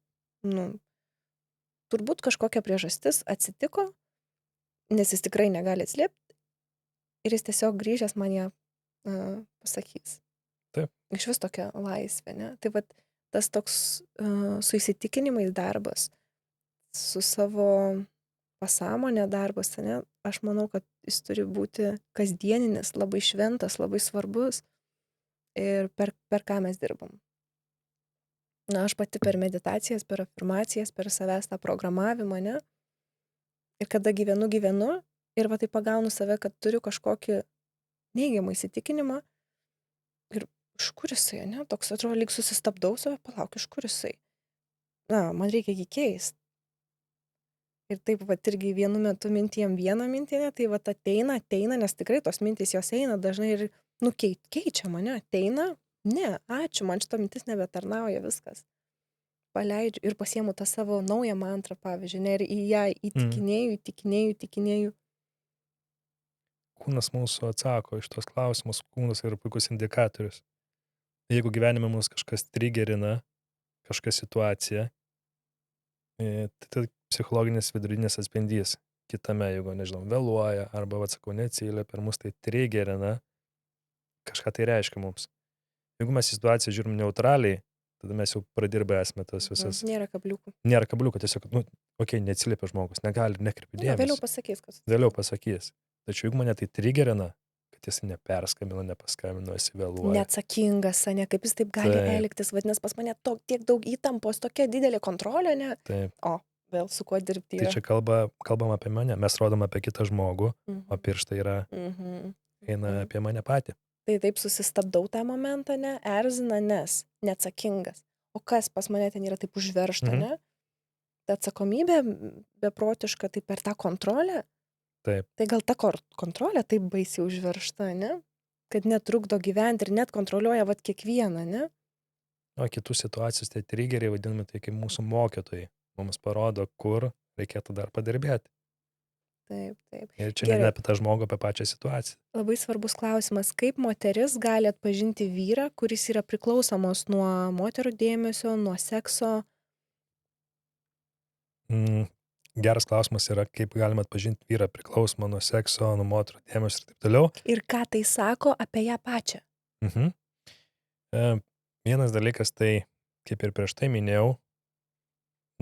turbūt kažkokia priežastis atsitiko, nes jis tikrai negali atsiliepti ir jis tiesiog grįžęs man ją pasakys. Taip. Iš vis tokia laisvė, ne? Tai tas toks su įsitikinimais darbas, su savo pasąmonė darbas, ne? Aš manau, kad jis turi būti kasdieninis, labai šventas, labai svarbus ir per ką mes dirbam. Aš pati per meditacijas, per afirmacijas, per savęs tą programavimą, ne? Ir kada gyvenu ir tai pagaunu save, kad turiu kažkokį neigiamą įsitikinimą ir iš kur jisai, ne? Toks atrodo, lyg susistabdau save, palauk, iš kur jisai. Man reikia jį keisti. Ir taip irgi vienu metu mintijam vieną mintį, ne? Tai ateina, nes tikrai tos mintys jos eina dažnai ir keičia mane, ateina. Ne, ačiū, man šito mintis nebetarnauja, viskas. Paleidžiu ir pasiemu tą savo naują mantrą, pavyzdžiui, ne, ir į ją įtikinėju. Kūnas mūsų atsako iš tos klausimus, kūnas yra puikus indikatorius. Jeigu gyvenime mus kažkas trigerina, kažkokia situacija, tai psichologinis vidurinis atspindys kitame, jeigu, nežinau, vėluoja, arba, neatsiliepia, ir mus tai trigerina, kažką tai reiškia mums. Jeigu mes į situaciją žiūrim neutraliai, tada mes jau pradirbę esame tas visas. Nėra kabliukų. Nėra kabliukų, tiesiog, neatsiliepia žmogus, negali, nekreipia dėmesio. Vėliau pasakys. Tačiau jeigu mane tai trigerina, kad jis neperskambino, nepaskambino, jis vėluoja. Neatsakingas, ne, kaip jis taip gali elgtis, vadinasi, pas mane tiek daug įtampos, tokia didelė kontrolė, ne? Taip. O, vėl su kuo dirbti yra. Tai čia kalbam apie mane, mes rodom apie kitą žmogų, o pirštai eina apie mane patį. Tai taip susistabdau tą momentą, ne, erzina, nes neatsakingas. O kas pas mane ten yra taip užveršta, ne? Ta atsakomybė beprotiška, tai per tą kontrolę. Taip. Tai gal ta kontrolė taip baisiai užveršta, ne? Kad netrukdo gyventi ir net kontroliuoja kiekvieną, ne? O kitų situacijos, tai trigeriai vadinami, tai kaip mūsų mokytojai. Mums parodo, kur reikėtų dar padirbėti. taip, taip. Ir čia net ne Gerai, apie tą žmogų, apie pačią situaciją. labai svarbus klausimas. Kaip moteris gali atpažinti vyrą, kuris yra priklausomas nuo moterų dėmesio, nuo sekso? Mm, Geras klausimas yra, kaip galima atpažinti vyrą priklausomą nuo sekso, nuo moterų dėmesio ir taip toliau. Ir ką tai sako apie ją pačią? Mhm. E, Vienas dalykas tai, kaip ir prieš tai minėjau,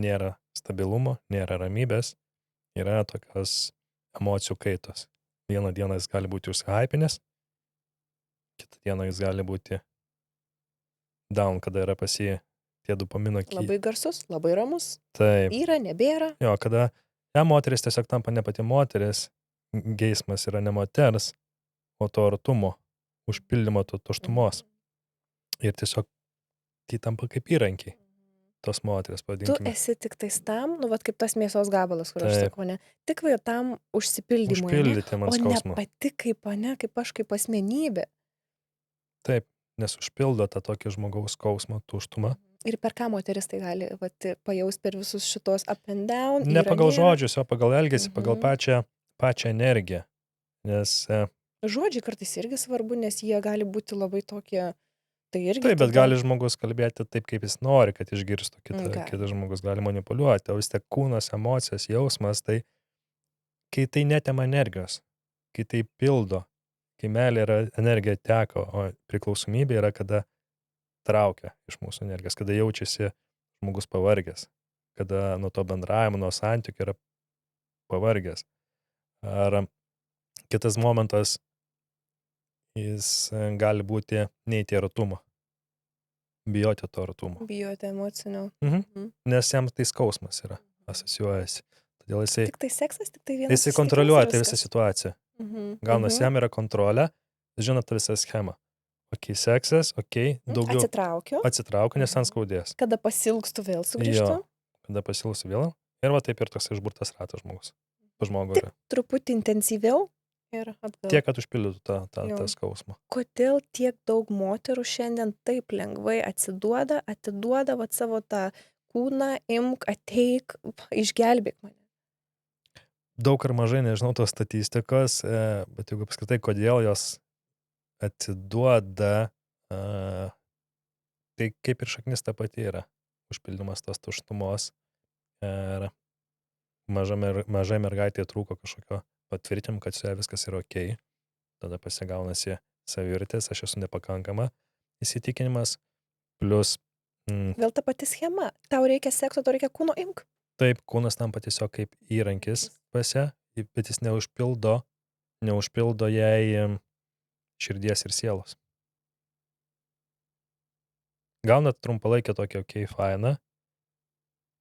nėra stabilumo, nėra ramybės, yra tokios emocijų kaitos. Vieną dieną jis gali būti užsihypinęs, kitą dieną jis gali būti down, kada yra pas jį tie dopamino Labai garsus, labai ramus. Taip, Yra, nebėra. jo, kada moteris tiesiog tampa ne pati moteris, geismas yra ne moters, o to artumo, užpildymo to tuštumos. Ir tiesiog tai tampa kaip įrankiai tos moteris, Tu pavadinkime. esi tik tais tam, nu, vat kaip tas mėsos gabalas, kur aš Taip, sakau, ne, tik va tam užsipildymui, ne, užpildyti man o ne skausmą. pati kaip, ne, kaip aš kaip asmenybė. Taip, nes užpildo tą tokį žmogaus skausmą, tuštumą. Ir per ką moteris tai gali vat, pajaust per visus šitos up and down, Ne yra, pagal nėra. žodžius, o pagal elgesį, pagal pačią energiją. Nes Žodžiai kartais irgi svarbu, nes jie gali būti labai tokie, tai irgi taip, bet tada... gali žmogus kalbėti taip, kaip jis nori, kad išgirstų Gali. kitas žmogus, gali manipuliuoti, o vis tiek kūnas, emocijos, jausmas, tai kai tai netema energijos, kai tai pildo, kai meilė yra energija teka, o priklausomybė yra, kada traukia iš mūsų energijos, kada jaučiasi žmogus pavargęs, kada nuo to bendravimo, nuo santykių yra pavargęs. Ar kitas momentas, jis gali būti neiti į artumą, bijoti to artumo. Bijote emocinio. Nes jam tai skausmas yra, asocijuojasi. Todėl Tik tai seksas, tik tai vienas. jisai kontroliuoja tai visą situaciją. situaciją. Gaunasi, jam yra kontrolė, žino tą visą schemą. Ok, seksas, ok, daugiau atsitraukiu, nes ant skaudės. Kada pasilgstu vėl sugrįžtu. Jo, kada pasilgsiu vėl. Ir va taip ir toks išburtas ratas žmogus. Žmogų Tik yra. truputį intensyviau ir atgal. Tiek, kad užpildytų tą Jo. skausmą. Kodėl tiek daug moterų šiandien taip lengvai atiduoda vat savo tą kūną, imk, ateik, išgelbėk mane. Daug ar mažai, nežinau tos statistikos, bet jeigu apskritai, kodėl jos atiduoda, tai kaip ir šaknis ta pati yra. Užpildymas tos tuštumos. Ir mažai mergaitė trūko kažkokio patvirtinimo, kad su ja viskas yra ok. Tada pasigaunasi savivertės, aš esu nepakankama įsitikinimas. Plus, Vėl ta pati schema. Tau reikia sekso, tau reikia kūno, imk. taip, kūnas tampa tiesiog kaip įrankis pas ją, bet jis neužpildo jai širdies ir sielos. Gaunat trumpalaikę tokią ok, fainą.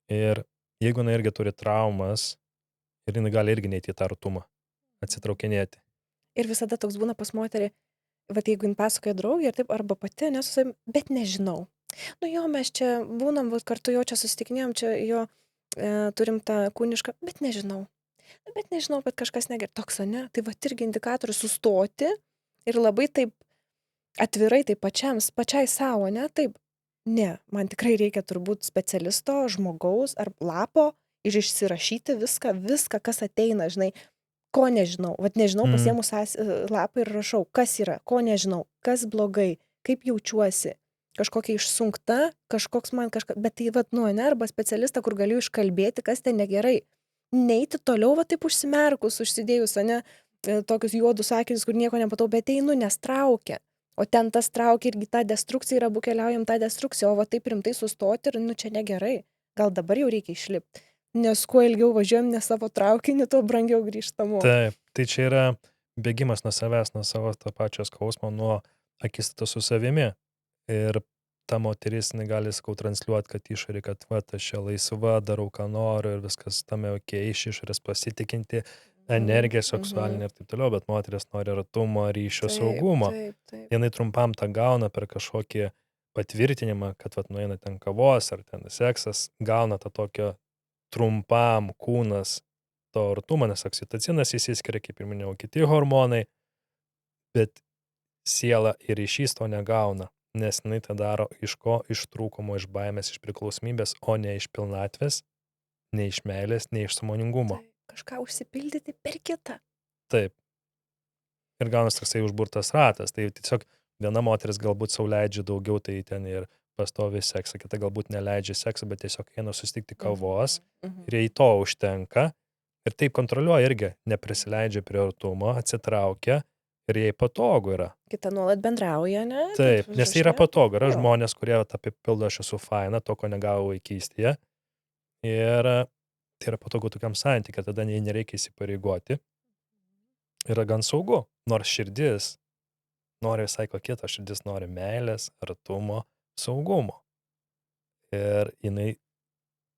Ir jeigu jinai irgi turi traumas, ir jinai gali irgi neiti į tą artumą, atsitraukinėti. Ir visada toks būna pas moterį, vat jeigu jin pasakoja draugė ir taip, arba pati, nesu savim, bet nežinau. Nu jo, mes čia būnam, vat kartu jo čia susitikinėjom, čia jo turim tą kūnišką, bet nežinau. Bet nežinau, bet kažkas negerai. Toks, ne? Tai vat irgi indikatorius sustoti ir labai taip atvirai, taip pačiai savo, ne? Taip, ne, man tikrai reikia turbūt specialisto, žmogaus ar lapo ir išsirašyti viską, kas ateina, žinai, ko nežinau. Vat nežinau, pasiėmus lapą ir rašau, kas yra, ko nežinau, kas blogai, kaip jaučiuosi, kažkokia išsunkta, kažkoks man bet tai vat, nu, ne, arba specialistą, kur galiu iškalbėti, kas ten negerai. Neiti toliau, va taip užsimerkus, užsidėjus, ne, tokius juodus akinius, kur nieko nepatau, bet einu, nes traukia. O ten tas traukia irgi tą destrukciją ir abu keliaujam tą destrukciją, o va taip rimtai sustoti ir, nu, čia negerai. Gal dabar jau reikia išlipti. Nes kuo ilgiau važiuojam ne savo traukinį, tuo brangiau grįžtamo. Taip, tai čia yra bėgimas nuo savęs, nuo savo to pačio skausmo, nuo akistatos su savimi. Ir ta moteris negali, sakau, transliuoti, kad išorė, kad va, aš čia laisva, darau, ką noriu ir viskas tame ok, iš išorės pasitikinti, energija seksualinė ir taip toliau, bet moteris nori artumo, ryšio, saugumo. Jinai trumpam tą gauna per kažkokį patvirtinimą, kad vat nueina ten kavos ar ten seksas, gauna tą tokio trumpam kūnas to artumo, nes oksitocinas įsiskiria, kaip ir minėjau, kiti hormonai, bet siela ir ryšys to negauna, nes jinai tą daro iš ko? Iš trūkumo, iš baimės, iš priklausomybės, o ne iš pilnatvės, ne iš meilės, ne iš sąmoningumo. kažką užsipildyti per kitą. Taip. Ir gaunasi toksai užburtas ratas. Tai tiesiog viena moteris galbūt sau leidžia daugiau, tai ten ir pastovi seksą, kita galbūt neleidžia seksą, bet tiesiog eina susitikti kavos ir jai to užtenka. Ir taip kontroliuoja irgi, neprisileidžia prie artumo, atsitraukia ir jai patogu yra. Kita nuolat bendrauja, ne? Taip, nes tai yra patogu. Yra Jo. žmonės, kurie apipildo, aš esu faina, to, ko negavo vaikystėje. Ir tai yra patogu tokiam santykiui, tada jai nereikia įsipareigoti. Yra gan saugu, nors širdis nori visai ko kito, širdis nori meilės, artumo, saugumo. Ir jinai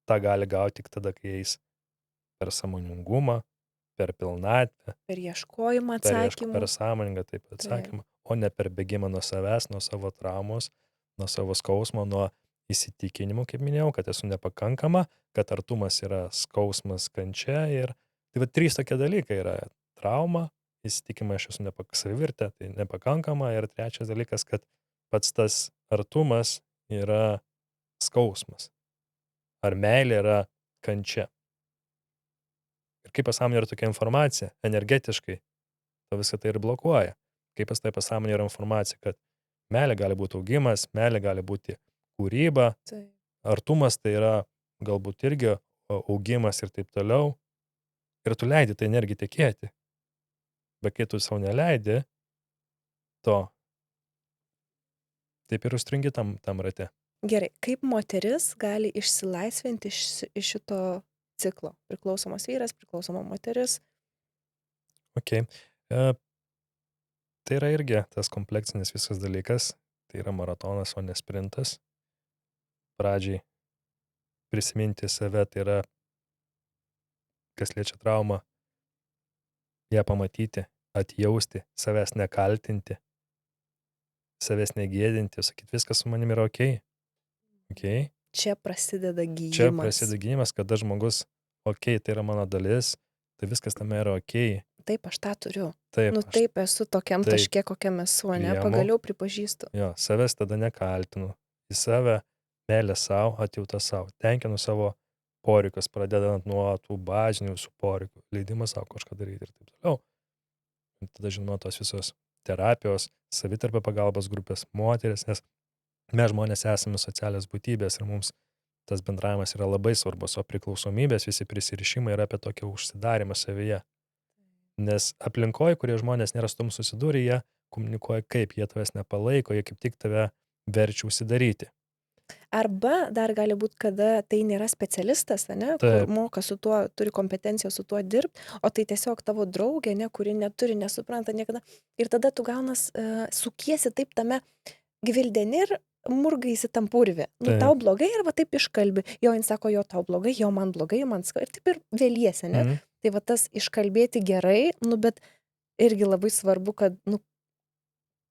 tą gali gauti tik tada, kai eis per sąmoningumą, per pilnatvę, Per ieškojimą per atsakymų. sąmoningą taip atsakymą, o ne per bėgimą nuo savęs, nuo savo traumos, nuo savo skausmo, nuo įsitikinimų, kaip minėjau, kad esu nepakankama, kad artumas yra skausmas, kančia. Ir tai va 3 tokie dalykai yra trauma, įsitikimai, aš esu savivertė, tai nepakankama. Ir 3 dalykas, kad pats tas artumas yra skausmas. Ar meilė yra kančia. Ir kaip pasąmonė yra tokia informacija, energetiškai, to visą tai ir blokuoja. Kaip pas tai pasąmonė yra informacija, kad meilė gali būti augimas, meilė gali būti kūryba, Taip. artumas tai yra galbūt irgi augimas ir taip toliau. Ir tu leidi tai energijai tekėti. Bet kai tu savo neleidi to, taip ir užstringi tam rate. Gerai, kaip moteris gali išsilaisvinti iš šito ciklo? Priklausomas vyras, priklausoma moteris. Okay. Tai yra irgi tas kompleksinis visas dalykas. Tai yra maratonas, o ne sprintas. Pradžiai prisiminti save, tai yra, kas liečia traumą, ją pamatyti, atjausti, savęs nekaltinti, savęs negėdinti, sakyti, viskas su manim yra okei. Okay. Čia prasideda gydymas. Čia prasideda gydymas, kada žmogus, okei, tai yra mano dalis, tai viskas tame yra okei. Taip, aš tą turiu. Taip, Nu taip, esu tokiam taip taške, kokiam esu, ne? priemu. Pagaliau pripažįstu. Jo, savęs tada nekaltinu. Į save, meilę savo, atjautą savo. Tenkinu savo poreikius, pradedant nuo tų bazinių visų poreikių. Leidimas savo kažką daryti ir taip toliau. Ir tada, žinoma, tos visos terapijos, savitarpio pagalbos grupės, moteris, nes mes žmonės esame socialios būtybės ir mums tas bendravimas yra labai svarbus, o priklausomybės, visi prisirišimai yra apie tokį užsidarimą savyje. Nes aplinkoje, kurie žmonės nėra su tom susidūrę, jie komunikuoja kaip, jie tavęs nepalaiko, jie kaip tik tave verčia užsidaryti. Arba dar gali būti, kada tai nėra specialistas, ne, kur moka su tuo, turi kompetenciją su tuo dirbti, o tai tiesiog tavo draugė, ne, kuri neturi, nesupranta niekada. Ir tada tu gaunas, sukiesi taip tame gvildeni ir murgaisi tam purvė. Nu, tau blogai ir va taip iškalbi. Jo, jis sako, jo, tau blogai, jo, man blogai, man skauda. Ir taip ir vėliesi, ne? Tai va tas iškalbėti gerai, nu, bet irgi labai svarbu, kad, nu,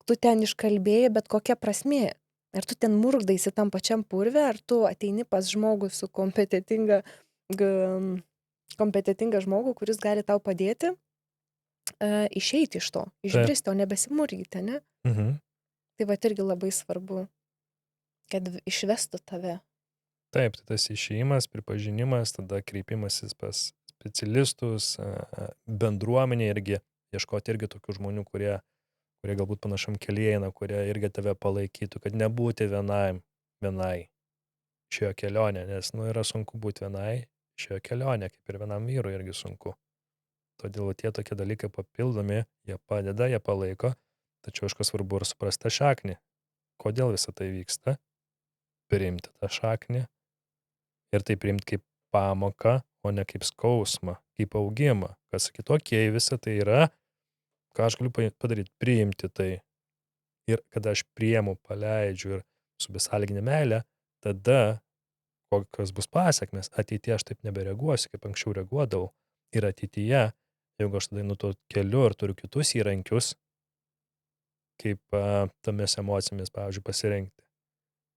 tu ten iškalbėjai, bet kokia prasmė. Ar tu ten murgdaisi tam pačiam purvė, ar tu ateini pas žmogų su kompetitinga žmogų, kuris gali tau padėti išeiti iš to, išbristi, o nebesimurgyti, ne? Tai va irgi labai svarbu, kad išvestų tave. Taip, tai tas išėjimas, pripažinimas, tada kreipimasis pas specialistus, bendruomenė irgi, ieškoti irgi tokių žmonių, kurie galbūt panašam kelyje eina, kurie irgi tave palaikytų, kad nebūti vienai šioje kelionė, nes, nu, yra sunku būti vienai šioje kelionė, kaip ir vienam vyrui irgi sunku. Todėl tie tokie dalykai papildomi, jie padeda, jie palaiko, tačiau aišku svarbu ir suprasti šaknį, kodėl visą tai vyksta, priimti tą šaknį ir tai priimti kaip pamoką, o ne kaip skausmą, kaip augimą, kad sakytų, okei, visa tai yra, ką aš galiu padaryti, priimti tai. Ir kada aš priimu, paleidžiu ir su besąlyginė meilė, tada kokios bus pasekmės. Ateityje aš taip nebereaguosiu, kaip anksčiau reaguodavau. Ir ateityje, jeigu aš tada einu tuo keliu ir turiu kitus įrankius, kaip tomis emocijomis, pavyzdžiui, pasirinkti,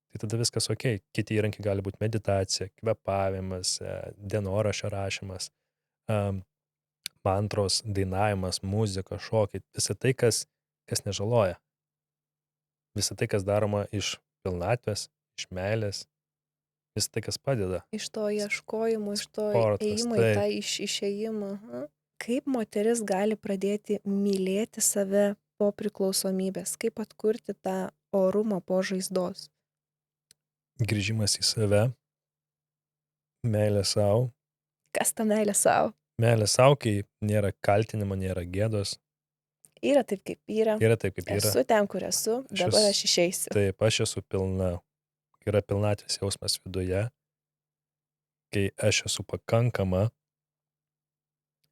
tai tada viskas okei. Kiti įrankiai gali būti meditacija, kvėpavimas, dienoraščio rašymas, mantros, dainavimas, muzika, šokiai, visa tai, kas nežaloja. Visa tai, kas daroma iš pilnatvės, iš meilės, vis tai, kas padeda. Iš to ieškojimo, iš to Sportas, ėjimo į tą taip. išėjimą. Aha. Kaip moteris gali pradėti mylėti save po priklausomybės? Kaip atkurti tą orumą po žaizdos? Grįžimas į save, meilė savo. Kas ta meilė savo? Meilė savo, kai nėra kaltinimo, nėra gėdos. Yra taip, kaip yra. Yra taip, kaip yra. Esu ten, kur esu, dabar aš išeisiu. Taip, aš esu pilna. Kai yra pilnatvės jausmas viduje, kai aš esu pakankama.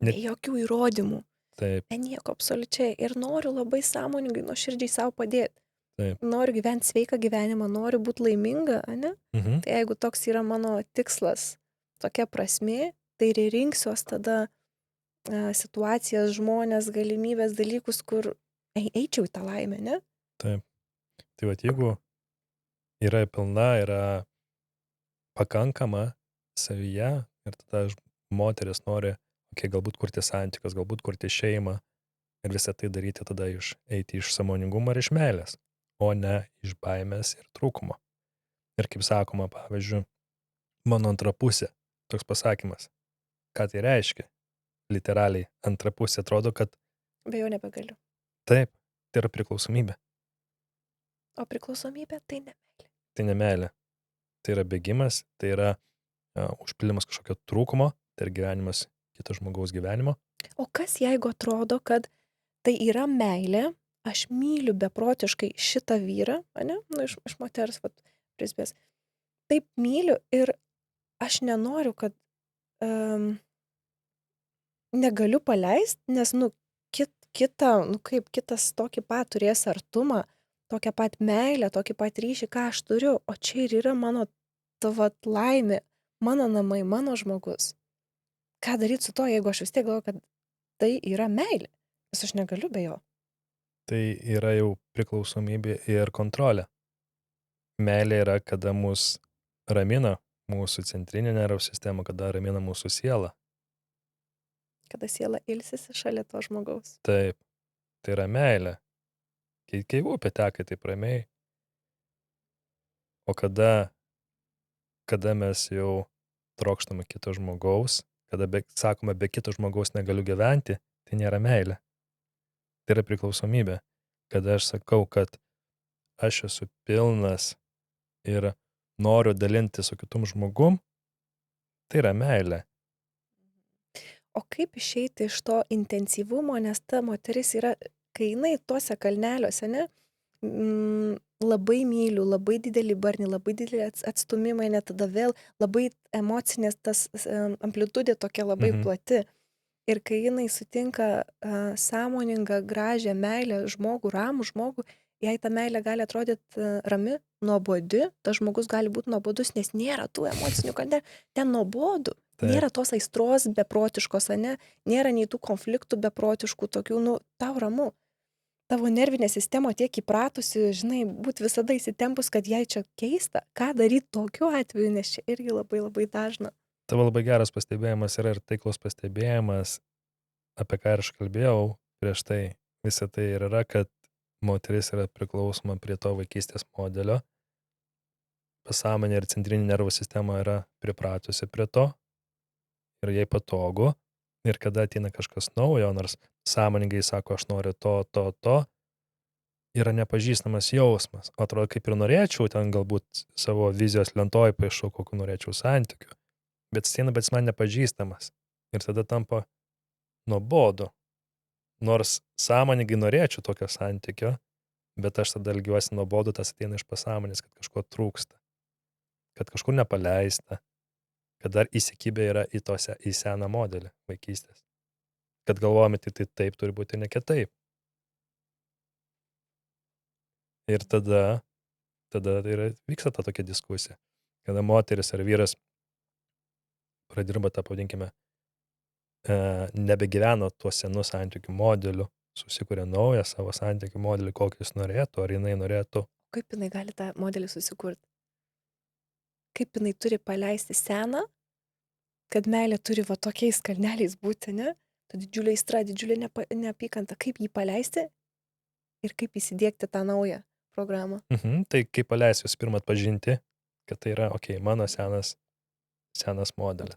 Be jokių įrodymų. Taip, Be nieko absoliučiai. Ir noriu labai sąmoningai, nuoširdžiai savo padėti. taip. Noriu gyventi sveiką gyvenimą, noriu būti laiminga, ane? Mhm. Tai jeigu toks yra mano tikslas, tokia prasmė, tai ir rinksiuos tada situacijas, žmonės, galimybės, dalykus, kur eičiau į tą laimę, ne? Taip. Tai vat, jeigu yra pilna, yra pakankama savyje ir tada moteris nori, galbūt kurti santykius, galbūt kurti šeimą ir visą tai daryti tada eiti iš sąmoningumo ir iš meilės, o ne iš baimės ir trūkumo. Ir kaip sakoma, pavyzdžiui, mano antra pusė, toks pasakymas, ką tai reiškia? Literaliai, antra pusė atrodo, kad Be jo nebegaliu. taip, tai yra priklausomybė. O priklausomybė tai ne meilė. Tai ne meilė. Tai yra bėgimas, tai yra užpildymas kažkokio trūkumo, tai yra gyvenimas kito žmogaus gyvenimo. O kas jeigu atrodo, kad tai yra meilė, aš myliu beprotiškai šitą vyrą, ane? Nu, iš moters, prizbės. Taip myliu ir aš nenoriu, kad negaliu paleisti, nes, kaip kitas tokį pat turės artumą, tokią pat meilę, tokį pat ryšį, ką aš turiu, o čia ir yra mano laimė, mano namai, mano žmogus. Ką daryti su to, jeigu aš vis tiek galvoju, kad tai yra meilė, nes aš negaliu be jo. Tai yra jau priklausomybė ir kontrolė. Meilė yra, kada mus ramina mūsų centrinė nervų sistema, kada ramina mūsų sielą. Kada siela ilsisi šalia to žmogaus. Taip, tai yra meilė. Kai upė teka taip ramiai. O kada mes jau trokštame kito žmogaus, kada sakome, be kito žmogaus negaliu gyventi, tai nėra meilė. Tai yra priklausomybė. Kada aš sakau, kad aš esu pilnas ir noriu dalinti su kitum žmogum, tai yra meilė. O kaip išeiti iš to intensyvumo, nes ta moteris yra, kai jinai tuose kalneliuose, ne, labai myliu, labai didelį barnį, labai didelį atstumimą, net tada vėl labai emocinės tas amplitudė tokia labai plati. Ir kai jinai sutinka sąmoningą, gražią meilę žmogų, ramų žmogų, jai ta meilė gali atrodyti rami, nuobodi, tas žmogus gali būti nuobodus, nes nėra tų emocinių kalnelių, ten nuobodu. Nėra tos aistros beprotiškos, ane, nėra nei tų konfliktų beprotiškų, tokių, tau ramu. Tavo nervinė sistema tiek įpratusi, žinai, būti visada įsitempus, kad jai čia keista. Ką daryti tokiu atveju, nes čia irgi labai labai dažna. Tavo labai geras pastebėjimas yra ir taiklus pastebėjimas, apie ką aš kalbėjau prieš tai. Visa tai ir yra, kad moteris yra priklausoma prie to vaikystės modelio. Pasąmonė ir centrinė nervų sistema yra pripratusi prie to. Ir jai patogu, ir kada ateina kažkas naujo, nors sąmoningai sako, aš noriu to, yra nepažįstamas jausmas. Atrodo, kaip ir norėčiau, ten galbūt savo vizijos lentoj paišau, kokiu norėčiau santykiu, bet jis man nepažįstamas. Ir tada tampa nuobodu. Nors sąmoningai norėčiau tokio santykio, bet aš tada elgiuosi nuobodu, tas ateina iš pasąmonės, kad kažko trūksta, kad kažkur nepaleista, kad dar įsikibę yra į seną modelį vaikystės. Kad galvojame, tai taip turi būti, ne kitaip. Ir tada vyksta ta tokia diskusija. Kada moteris ar vyras pradirba tą, pavadinkime, nebegyveno tuo senų santykių modeliu, susikuria naują savo santykių modelį, kokį jis norėtų, ar jinai norėtų. Kaip jinai gali tą modelį susikurti? Kaip jinai turi paleisti seną, kad meilė turi va tokiais kalneliais būti, ne? Ta didžiulė aistra, didžiulė neapykanta. Kaip jį paleisti ir kaip įsidiegti tą naują programą? Tai kaip paleisti, jūs pirmą atpažinti, kad tai yra, mano senas modelis.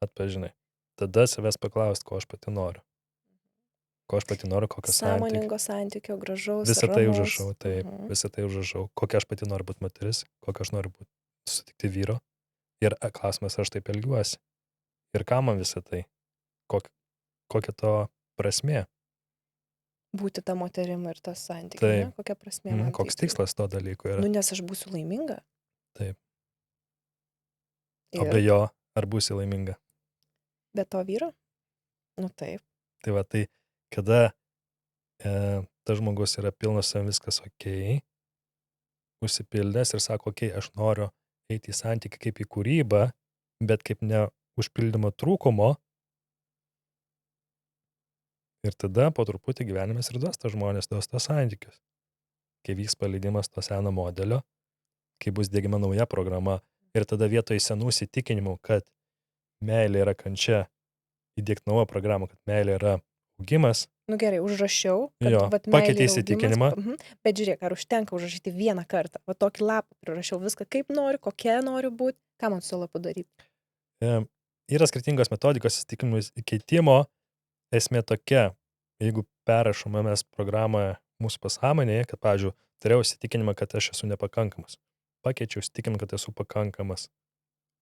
Atpažinai. Tada savęs paklausti, ko aš pati noriu. Kokio Sąmoningo santykio, gražaus, Visą tai ramaus. užrašau, taip, visą tai užrašau. Kokia aš pati noriu būti moteris, kokio aš noriu sutikti vyro. Ir klausimas, aš taip elgiuosi. Ir ką man visą tai? Kokia to prasmė? Būti ta moterim ir tas santykis, Taip. ne? Kokia prasmė man Koks tikslas to dalyko yra? Nu, nes aš būsiu laiminga. Taip. O Ir be jo, ar būsi laiminga? be to vyro? Nu taip. Tai va, tai kada tas žmogus yra pilnas savim viskas užsipildęs ir sako, aš noriu eiti į santykį kaip į kūrybą, bet kaip ne užpildymo trūkumo. Ir tada po truputį gyvenimas ir duos tos santykius. Kai vyks paleidimas to seno modelio, kai bus diegiama nauja programa ir tada vietoj senų įsitikinimų, kad meilė yra kančia, įdiegti naują programą, kad meilė yra augimas. Nu gerai, užrašiau, kad Jo, vat pakeitei meilė yra įsitikinimą. augimas. Bet žiūrėk, ar užtenka užrašyti vieną kartą? Va tokį lapą prirašiau viską, kaip noriu, kokia noriu būti, ką man su lapu daryti. Yra skirtingos metodikos įsitikinimų keitimo. Esmė tokia, jeigu perrašome mes programą mūsų pasąmonėje, kad, pavyzdžiui, turėjau įsitikinimą, kad aš esu nepakankamas. Pakeičiau įsitikinimą, kad esu pakankamas.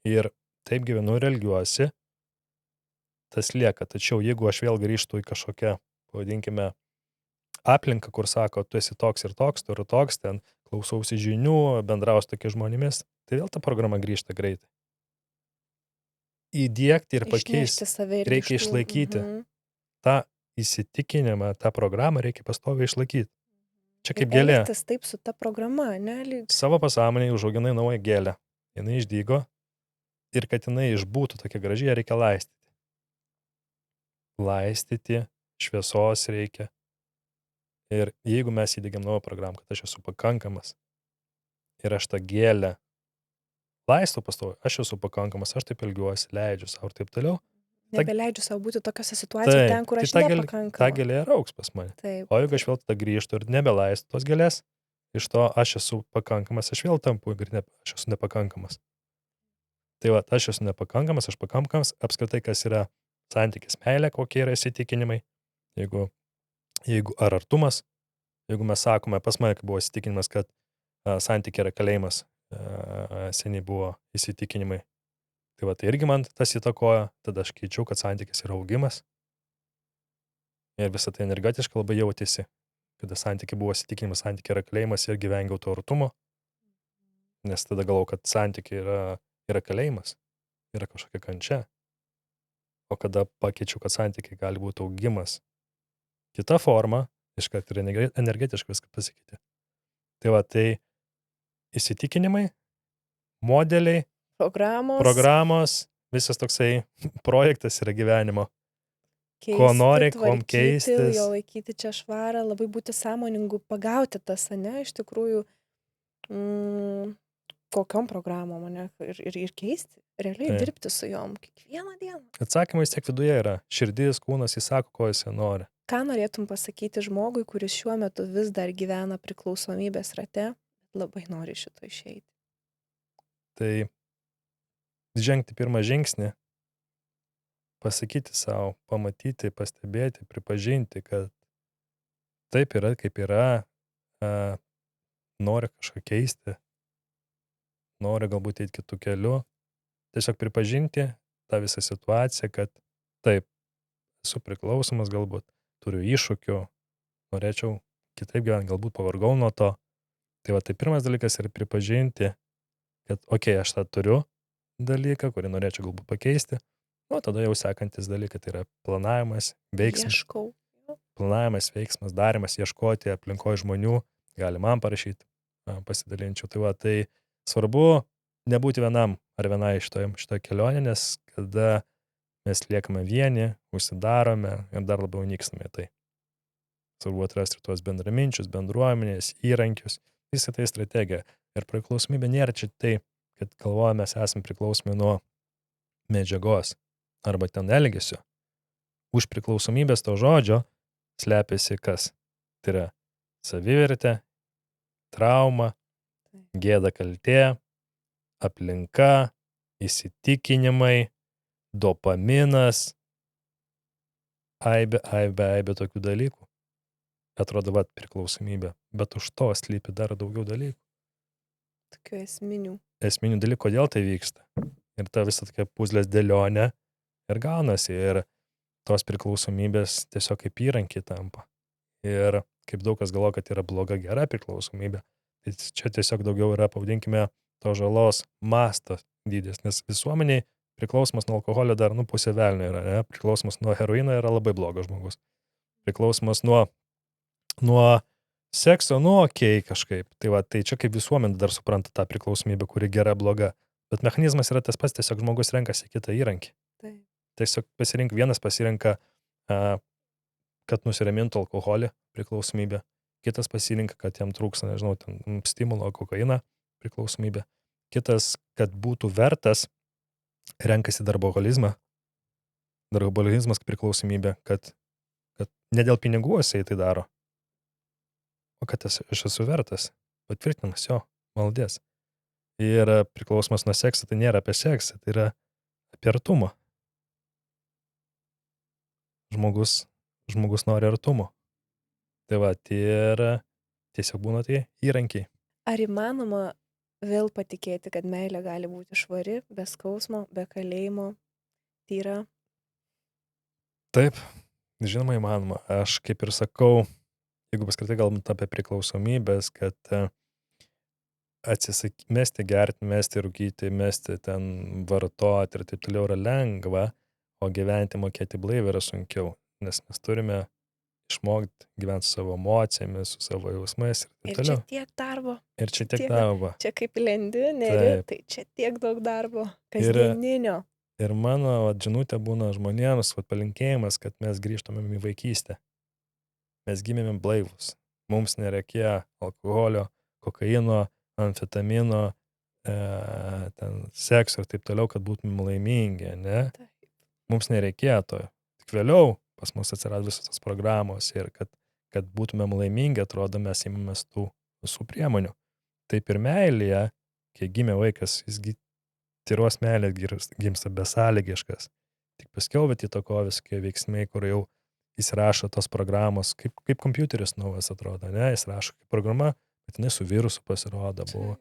Ir taip gyvenu ir elgiuosi, tas lieka. Tačiau jeigu aš vėl grįžtu į kažkokią, pavadinkime, aplinką, kur sako, tu esi toks ir toks, tu ir toks, ten klausausi žinių, bendrausiu tokiais žmonėmis, tai vėl ta programa grįžta greitai. Įdiegti ir pakeisti reikia išlaikyti. tą įsitikinimą, tą programą reikia pastoviai išlaikyti. Čia kaip gėlė. Elgtis taip su ta programa, ne? Savo pasąmonėje užauginai naują gėlę. Jinai išdygo ir kad jinai išbūtų tokia graži, ją reikia laistyti. Laistyti, šviesos reikia. Ir jeigu mes įdėgiam naują programą, kad aš esu pakankamas ir aš tą gėlę laistau pastoviai, aš esu pakankamas, aš taip elgiuosi, leidžiu savo ir taip toliau. Nebeleidžiu savo būti tokiose situacijose ten, kur aš nepakankamas. Ta gėlė augs pas mane. Taip. O jeigu aš vėl tada grįžtu ir nebelaistu tos gėlės, iš to aš esu pakankamas, aš vėl tampu ir aš esu nepakankamas. Tai va, aš esu nepakankamas, aš pakankamas, apskritai kas yra santykis, meilė, kokie yra įsitikinimai, jeigu ar artumas, jeigu mes sakome, pas mane buvo įsitikinimas, kad santykiai yra kalėjimas, seniai buvo įsitikinimai. Tai va, tai irgi man tas įtakoja, tada aš keičiau, kad santykis yra augimas. Ir visą tai energetiškai labai jautėsi, kada santykiai buvo įsitikinimas, santykiai yra kalėjimas ir vengiau to artumo. Nes tada galvojau, kad santykiai yra kalėjimas, yra kažkokia kančia. O kada pakeičiau, kad santykiai gali būti augimas, kita forma, iškart ir energetiškai viską pasikeitė. Tai va, tai įsitikinimai, modeliai, programos, visas toksai projektas yra gyvenimo. Keisti, ko nori, kom keistis. Jo laikyti čia švarą, labai būti sąmoningu, pagauti tas, ne, iš tikrųjų, kokiom programom, ne, ir keisti, realiai dirbti su jom kiekvieną dieną. Atsakymai tiek viduje yra. Širdis, kūnas įsako, ko jis nori. Ką norėtum pasakyti žmogui, kuris šiuo metu vis dar gyvena priklausomybės rate, labai nori šito išeiti? Tai žengti pirmą žingsnį, pasakyti savo, pamatyti, pastebėti, pripažinti, kad taip yra, kaip yra, nori kažką keisti, nori galbūt eiti kitų kelių, tiesiog pripažinti tą visą situaciją, kad taip, esu priklausomas galbūt, turiu iššūkių, norėčiau kitaip gyventi, galbūt pavargau nuo to. Tai va, tai pirmas dalykas yra pripažinti, kad aš tą turiu dalyką, kurį norėčiau galbūt pakeisti. O tada jau sekantis dalykai, tai yra planavimas, veiksmas. Planavimas, veiksmas, darimas, ieškoti aplinkoje žmonių, gali man parašyti, pasidalinčiau. Tai va, tai svarbu nebūti vienam ar vienai šitoje kelionė, nes kada mes liekame vieni, užsidarome ir dar labiau nykstame tai. Svarbu atrasti ir tuos bendraminčius, bendruomenės, įrankius, visą tai strategija. Ir priklausomybė nėra čia tai, kad galvojame, mes esame priklausomi nuo medžiagos arba ten elgesio. Už priklausomybės to žodžio slepiasi kas? Tai yra savivertė, trauma, gėda, kaltė, aplinka, įsitikinimai, dopaminas, aibė tokių dalykų. Atrodo, vat priklausomybė, bet už to slypi dar daugiau dalykų. Tokių esminių. Esminių dalykų, kodėl tai vyksta. Ir ta visa tokia puzlės dėlionė ir gaunasi. Ir tos priklausomybės tiesiog kaip įrankiai tampa. Ir kaip daug kas galvoja, kad yra bloga gera priklausomybė, tai čia tiesiog daugiau yra, pavadinkime, to žalos mastas dydis, nes visuomeniai priklausomas nuo alkoholio dar, pusė velnio yra, ne? Priklausomas nuo heroino yra labai blogas žmogus. Priklausomas nuo sekso, okei kažkaip. Tai čia kaip visuomenė dar supranta tą priklausomybę, kuri gera, bloga. Bet mechanizmas yra tas pats, tiesiog žmogus renkasi kitą įrankį. Taip. Tiesiog vienas pasirenka, kad nusiramintų alkoholį, priklausomybę. Kitas pasirinka, kad jam trūksta, nežinau, stimulo, kokaina, priklausomybė. Kitas, kad būtų vertas, renkasi darboholizmą. Darboholizmas kaip priklausomybė, kad ne dėl pinigų jisai tai daro, o kad aš esu vertas. Patvirtinimas jo, maldės. Ir priklausomas nuo sekso, tai nėra apie seksą, tai yra apie artumą. Žmogus nori artumo. Tai va, ir tiesiog būna tai įrankiai. Ar įmanoma vėl patikėti, kad meilė gali būti švari, be skausmo, be kalėjimo, tyra? Taip, žinoma įmanoma. Aš kaip ir sakau, jeigu paskritai galbūt apie priklausomybės, kad mesti gerti, mesti rūkyti, mesti ten vartoti ir taip toliau yra lengva, o gyventi mokėti blaiviai yra sunkiau, nes mes turime išmokti gyventi su savo emocijomis, su savo jausmais ir taip toliau. Ir čia tiek darbo. Ir čia tiek darbo. Čia kaip lendi, neri, tai čia tiek daug darbo, kasdieninio. Ir mano žinutė būna žmonėms, palinkėjimas, kad mes grįžtumėm į vaikystę. Mes gimėme blaivus. Mums nereikėjo alkoholio, kokaino, amfetamino, ten sekso ir taip toliau, kad būtumėm laimingi, ne? Taip. Mums nereikėjo to. Tik vėliau pas mus atsirado visos tos programos ir kad būtumėm laimingi, atrodo, mes imamės tų visų priemonių. Taip ir meilėje, kai gimė vaikas, jisgi tyros meilės gimsta besąlygiškas. Tik paskiau įtako visokie veiksmai, kur jau įsirašo tos programos, kaip kompiuteris naujas atrodo, ne? Įsirašo kaip programa, bet jinai su virusu pasirodo buvo.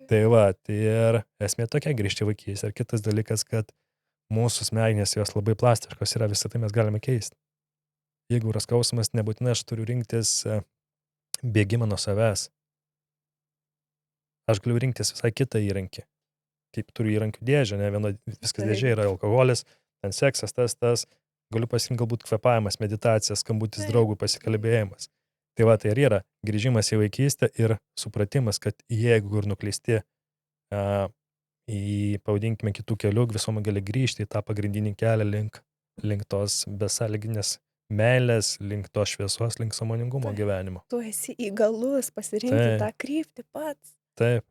Tai va, tai ir esmė tokia grįžti vaikys. Ir kitas dalykas, kad mūsų smegenys jos labai plastiškos yra, visą tai mes galime keisti. Jeigu yra skausmas, nebūtinai aš turiu rinktis bėgimą nuo savęs. Aš galiu rinktis visai kitą įrankį. Kaip turiu įrankių dėžę, ne viena viskas dėžė yra alkoholis, ten seksas, tas, galiu pasirinkti galbūt kvėpavimas, meditacija, skambutis draugų, pasikalbėjimas. Tai va, tai ir yra grįžimas į vaikystę ir supratimas, kad jeigu ir nuklysti į, pavadinkime, kitų kelių, visuomet gali grįžti į tą pagrindinį kelią link tos besąlyginės meilės, link tos šviesos, link sąmoningumo gyvenimo. Tu esi įgalus pasirinkti tą kryptį pats. Taip.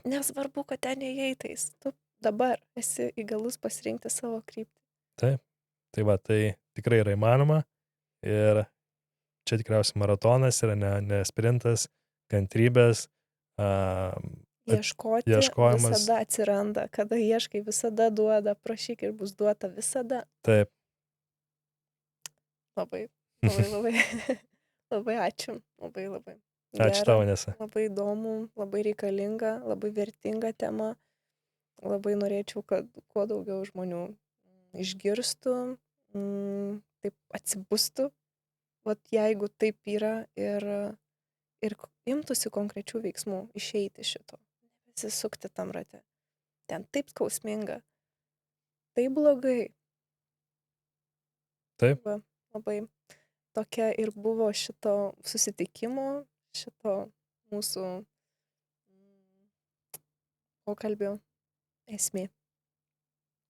Nesvarbu, kad ten įeitais. Tu dabar esi įgalus pasirinkti savo kryptį. Taip. Tai va, tai tikrai yra įmanoma. Ir čia tikriausiai maratonas yra, ne sprintas, kantrybės. Ieškojimas visada atsiranda. Kada ieškai, visada duoda. Prašyk ir bus duota visada. Taip. Labai ačiū. Labai. Ačiū tau, Nesa. Labai įdomu, labai reikalinga, labai vertinga tema. Labai norėčiau, kad kuo daugiau žmonių išgirstų, taip atsibustų, vat jeigu taip yra ir imtųsi konkrečių veiksmų išeiti šito, nesisukti tam rate. Ten taip skausminga, taip blogai. Taip. Labai tokia ir buvo šito susitikimo, šito mūsų pokalbio esmė.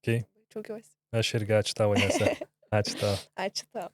Okay. Džiaugiuosi. Aš irgi ačiū tau, Nesa. Ačiū tau. Ačiū tau.